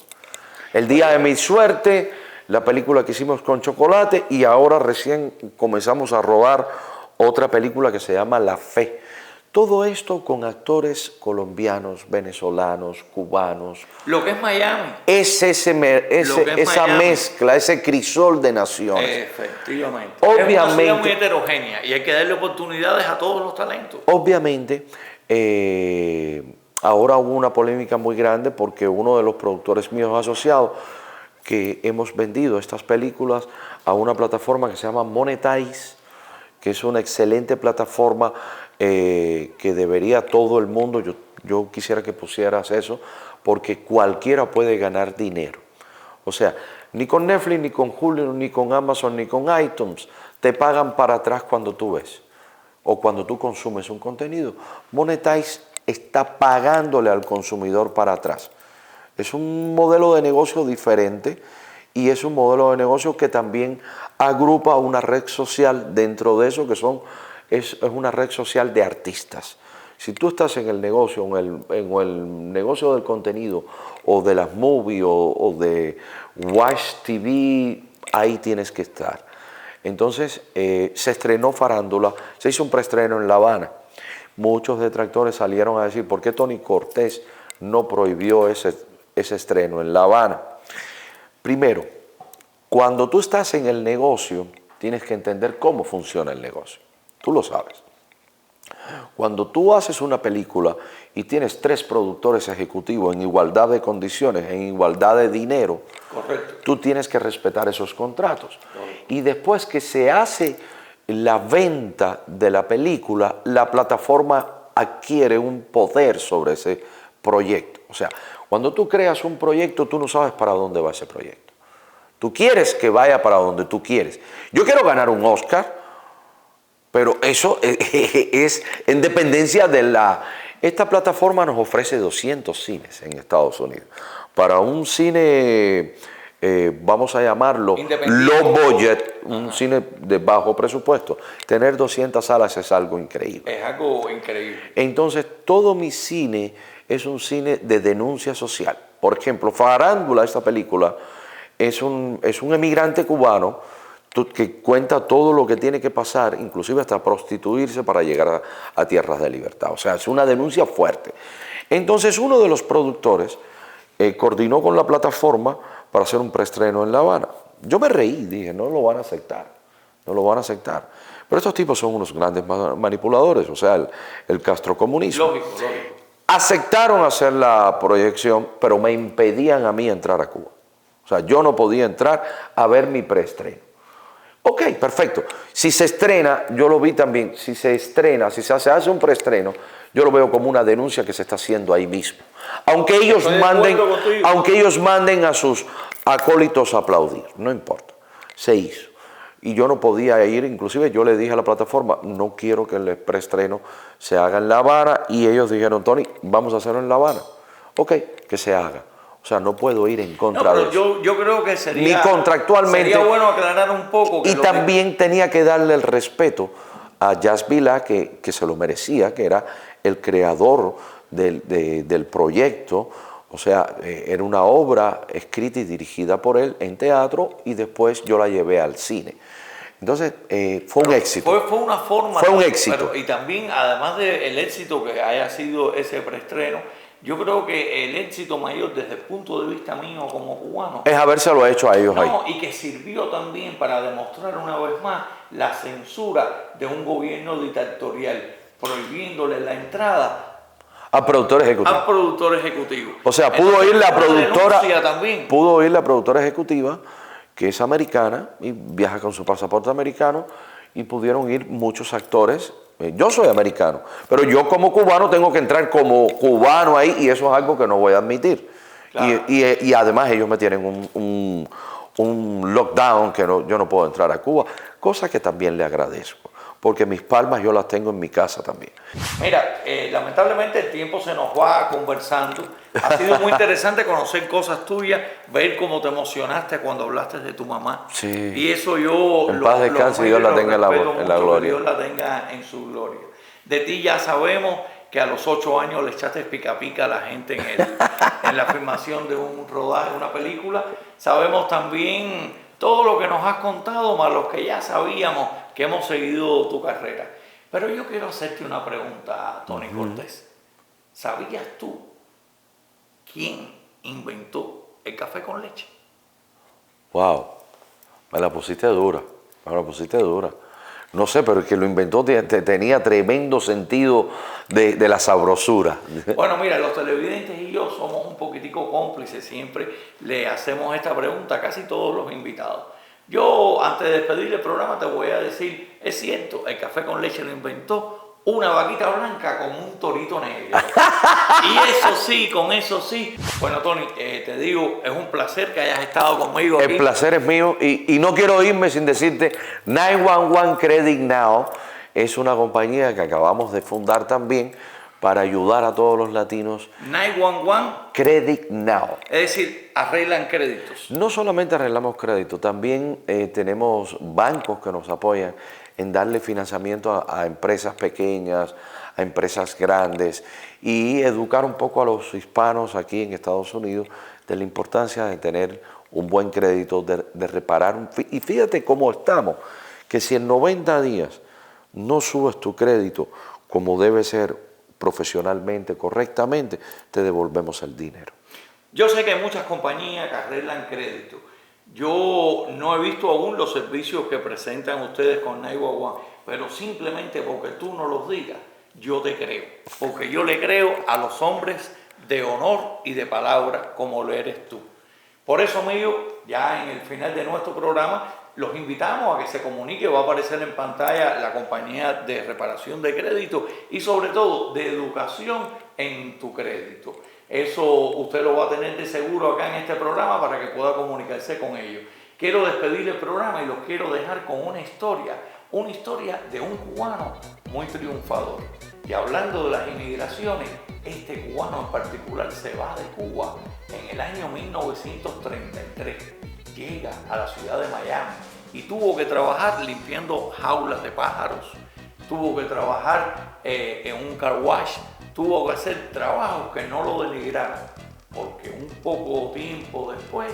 El Día de mi Suerte, la película que hicimos con Chocolate, y ahora recién comenzamos a rodar otra película que se llama La Fe. Todo esto con actores colombianos, venezolanos, cubanos. Lo que es Miami. Esa Miami. mezcla, ese crisol de naciones. Efectivamente. Obviamente, es una ciudad muy heterogénea y hay que darle oportunidades a todos los talentos. Obviamente, ahora hubo una polémica muy grande porque uno de los productores míos asociados, que hemos vendido estas películas a una plataforma que se llama Monetize, que es una excelente plataforma que debería todo el mundo, yo quisiera que pusieras eso, porque cualquiera puede ganar dinero. O sea, ni con Netflix, ni con Hulu, ni con Amazon, ni con iTunes te pagan para atrás cuando tú ves o cuando tú consumes un contenido. Monetize está pagándole al consumidor para atrás. Es un modelo de negocio diferente y es un modelo de negocio que también agrupa una red social dentro de eso, que es una red social de artistas. Si tú estás en el negocio, en el negocio del contenido o de las movies o de Watch TV, ahí tienes que estar. Entonces se estrenó Farándula, se hizo un preestreno en La Habana. Muchos detractores salieron a decir, ¿por qué Tony Cortés no prohibió ese estreno en La Habana? Primero, cuando tú estás en el negocio, tienes que entender cómo funciona el negocio. Tú lo sabes. Cuando tú haces una película y tienes 3 productores ejecutivos en igualdad de condiciones, en igualdad de dinero, correcto, tú tienes que respetar esos contratos. Y después que se hace la venta de la película, la plataforma adquiere un poder sobre ese proyecto. O sea, cuando tú creas un proyecto, tú no sabes para dónde va ese proyecto. Tú quieres que vaya para donde tú quieres. Yo quiero ganar un Oscar, pero eso es en dependencia de la... Esta plataforma nos ofrece 200 cines en Estados Unidos. Para un cine, vamos a llamarlo low budget, un cine de bajo presupuesto, tener 200 salas es algo increíble. Es algo increíble. Entonces, todo mi cine es un cine de denuncia social. Por ejemplo, Farándula, esta película, es un emigrante cubano que cuenta todo lo que tiene que pasar, inclusive hasta prostituirse para llegar a tierras de libertad. O sea, es una denuncia fuerte. Entonces, uno de los productores coordinó con la plataforma para hacer un preestreno en La Habana. Yo me reí, dije, no lo van a aceptar, no lo van a aceptar. Pero estos tipos son unos grandes manipuladores, o sea, el castrocomunismo. Lógico. Aceptaron hacer la proyección, pero me impedían a mí entrar a Cuba. O sea, yo no podía entrar a ver mi preestreno. Ok, perfecto. Si se estrena, yo lo vi también, si se hace un preestreno, yo lo veo como una denuncia que se está haciendo ahí mismo. Aunque ellos manden a sus acólitos a aplaudir, no importa, se hizo. Y yo no podía ir, inclusive yo le dije a la plataforma, no quiero que el preestreno se haga en La Habana, y ellos dijeron, Tony, vamos a hacerlo en La Habana. Ok, que se haga. O sea, no puedo ir en contra de eso. Yo creo que sería, ni contractualmente, sería bueno aclarar un poco. Y también tenía que darle el respeto a Jazz Vilá, que se lo merecía, que era el creador del proyecto. O sea, era una obra escrita y dirigida por él en teatro, y después yo la llevé al cine. Entonces, fue un éxito. Fue una forma. Fue un éxito. Pero, y también, además del éxito que haya sido ese preestreno, yo creo que el éxito mayor desde el punto de vista mío como cubano es habérselo hecho a ellos ahí. Y que sirvió también para demostrar una vez más la censura de un gobierno dictatorial, prohibiéndole la entrada a productor ejecutivo. A productor ejecutivo. O sea, pudo ir la productora también. Pudo ir la productora ejecutiva que es americana y viaja con su pasaporte americano, y pudieron ir muchos actores. Yo soy americano, pero yo como cubano tengo que entrar como cubano ahí, y eso es algo que no voy a admitir. Claro. Y además ellos me tienen un lockdown que yo no puedo entrar a Cuba, cosa que también le agradezco, porque mis palmas yo las tengo en mi casa también. Mira, lamentablemente el tiempo se nos va conversando. Ha sido muy interesante conocer cosas tuyas, ver cómo te emocionaste cuando hablaste de tu mamá. Sí. Y eso yo en paz descanse y Dios la tenga en la gloria. Dios la tenga en su gloria. De ti ya sabemos que a los 8 años le echaste pica pica a la gente en la filmación de un rodaje, una película. Sabemos también todo lo que nos has contado, más los que ya sabíamos que hemos seguido tu carrera. Pero yo quiero hacerte una pregunta, Tony Cortés. ¿Sabías tú quién inventó el café con leche? Wow, me la pusiste dura, No sé, pero el que lo inventó tenía tremendo sentido de la sabrosura. Bueno, mira, los televidentes y yo somos un poquitico cómplices, siempre le hacemos esta pregunta a casi todos los invitados. Yo, antes de despedir el programa, te voy a decir, es cierto, el café con leche lo inventó una vaquita blanca con un torito negro. Y eso sí, con eso sí. Bueno, Tony, te digo, es un placer que hayas estado conmigo aquí. El placer es mío, y no quiero irme sin decirte, 911 Credit Now es una compañía que acabamos de fundar también para ayudar a todos los latinos. 911 Credit Now. Es decir, arreglan créditos. No solamente arreglamos crédito, también tenemos bancos que nos apoyan en darle financiamiento a empresas pequeñas, a empresas grandes, y educar un poco a los hispanos aquí en Estados Unidos de la importancia de tener un buen crédito, de reparar. Y fíjate cómo estamos, que si en 90 días no subes tu crédito como debe ser, profesionalmente, correctamente, te devolvemos el dinero. Yo sé que hay muchas compañías que arreglan crédito. Yo no he visto aún los servicios que presentan ustedes con 911, pero simplemente porque tú no los digas, yo te creo. Porque yo le creo a los hombres de honor y de palabra como lo eres tú. Por eso, amigo, ya en el final de nuestro programa, los invitamos a que se comunique. Va a aparecer en pantalla la compañía de reparación de crédito y sobre todo de educación en tu crédito. Eso usted lo va a tener de seguro acá en este programa para que pueda comunicarse con ellos. Quiero despedir el programa y los quiero dejar con una historia de un cubano muy triunfador. Y hablando de las inmigraciones, este cubano en particular se va de Cuba en el año 1933. Llega a la ciudad de Miami y tuvo que trabajar limpiando jaulas de pájaros, tuvo que trabajar en un car wash, tuvo que hacer trabajos que no lo denigraran, porque un poco tiempo después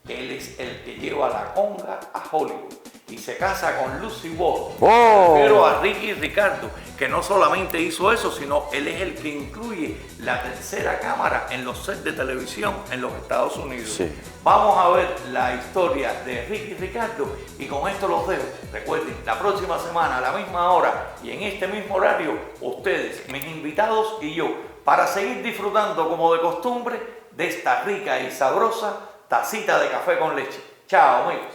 él es el que lleva la conga a Hollywood y se casa con Lucy Ball. Me refiero a Ricky Ricardo, que no solamente hizo eso, sino él es el que incluye la tercera cámara en los sets de televisión en los Estados Unidos. Sí. Vamos a ver la historia de Ricky Ricardo y con esto los dejo. Recuerden, la próxima semana a la misma hora y en este mismo horario, ustedes, mis invitados y yo, para seguir disfrutando como de costumbre de esta rica y sabrosa tacita de café con leche. Chao, amigos.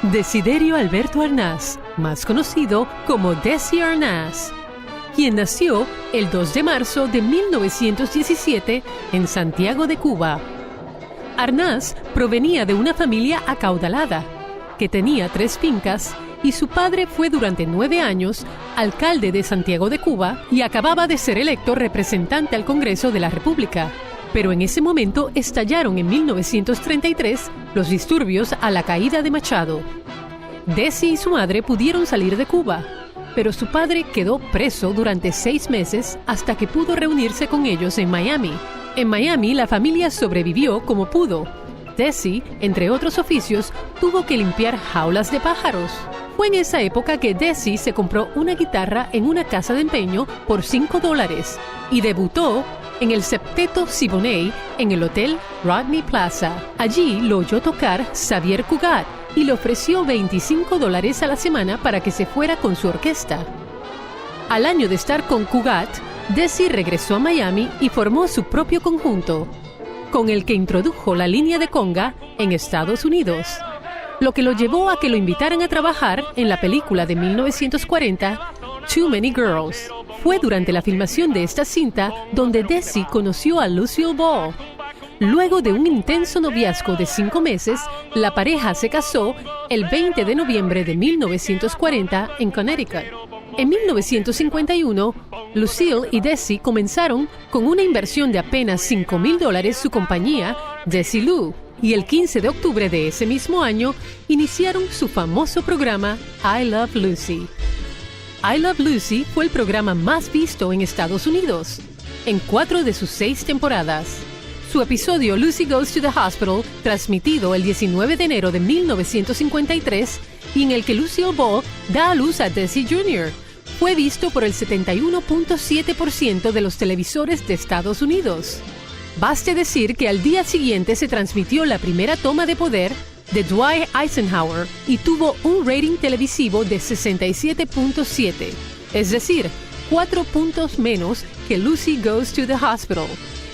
Desiderio Alberto Arnaz, más conocido como Desi Arnaz, quien nació el 2 de marzo de 1917 en Santiago de Cuba. Arnaz provenía de una familia acaudalada, que tenía 3 fincas, y su padre fue durante 9 años alcalde de Santiago de Cuba y acababa de ser electo representante al Congreso de la República. Pero en ese momento estallaron en 1933 los disturbios a la caída de Machado. Desi y su madre pudieron salir de Cuba, pero su padre quedó preso durante 6 meses hasta que pudo reunirse con ellos en Miami. En Miami la familia sobrevivió como pudo. Desi, entre otros oficios, tuvo que limpiar jaulas de pájaros. Fue en esa época que Desi se compró una guitarra en una casa de empeño por $5 y debutó en el Septeto Siboney en el Hotel Rodney Plaza. Allí lo oyó tocar Xavier Cugat y le ofreció $25 a la semana para que se fuera con su orquesta. Al año de estar con Cugat, Desi regresó a Miami y formó su propio conjunto. con el que introdujo la línea de conga en Estados Unidos, lo que lo llevó a que lo invitaran a trabajar en la película de 1940, Too Many Girls. Fue durante la filmación de esta cinta donde Desi conoció a Lucille Ball. Luego de un intenso noviazgo de 5 meses, la pareja se casó el 20 de noviembre de 1940 en Connecticut. En 1951, Lucille y Desi comenzaron con una inversión de apenas $5,000 su compañía, Desilu, y el 15 de octubre de ese mismo año iniciaron su famoso programa I Love Lucy. I Love Lucy fue el programa más visto en Estados Unidos, en 4 de sus 6 temporadas. Su episodio Lucy Goes to the Hospital, transmitido el 19 de enero de 1953, y en el que Lucille Ball da a luz a Desi Jr., fue visto por el 71.7% de los televisores de Estados Unidos. Baste decir que al día siguiente se transmitió la primera toma de poder de Dwight Eisenhower y tuvo un rating televisivo de 67.7, es decir, 4 puntos menos que Lucy Goes to the Hospital.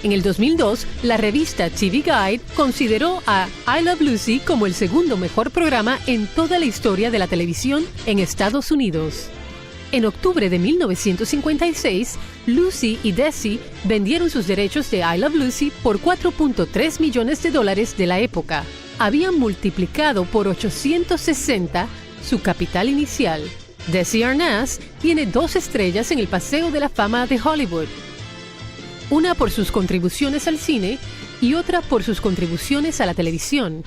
En el 2002, la revista TV Guide consideró a I Love Lucy como el segundo mejor programa en toda la historia de la televisión en Estados Unidos. En octubre de 1956, Lucy y Desi vendieron sus derechos de I Love Lucy por $4.3 millones de la época. Habían multiplicado por 860 su capital inicial. Desi Arnaz tiene 2 estrellas en el Paseo de la Fama de Hollywood. Una por sus contribuciones al cine y otra por sus contribuciones a la televisión.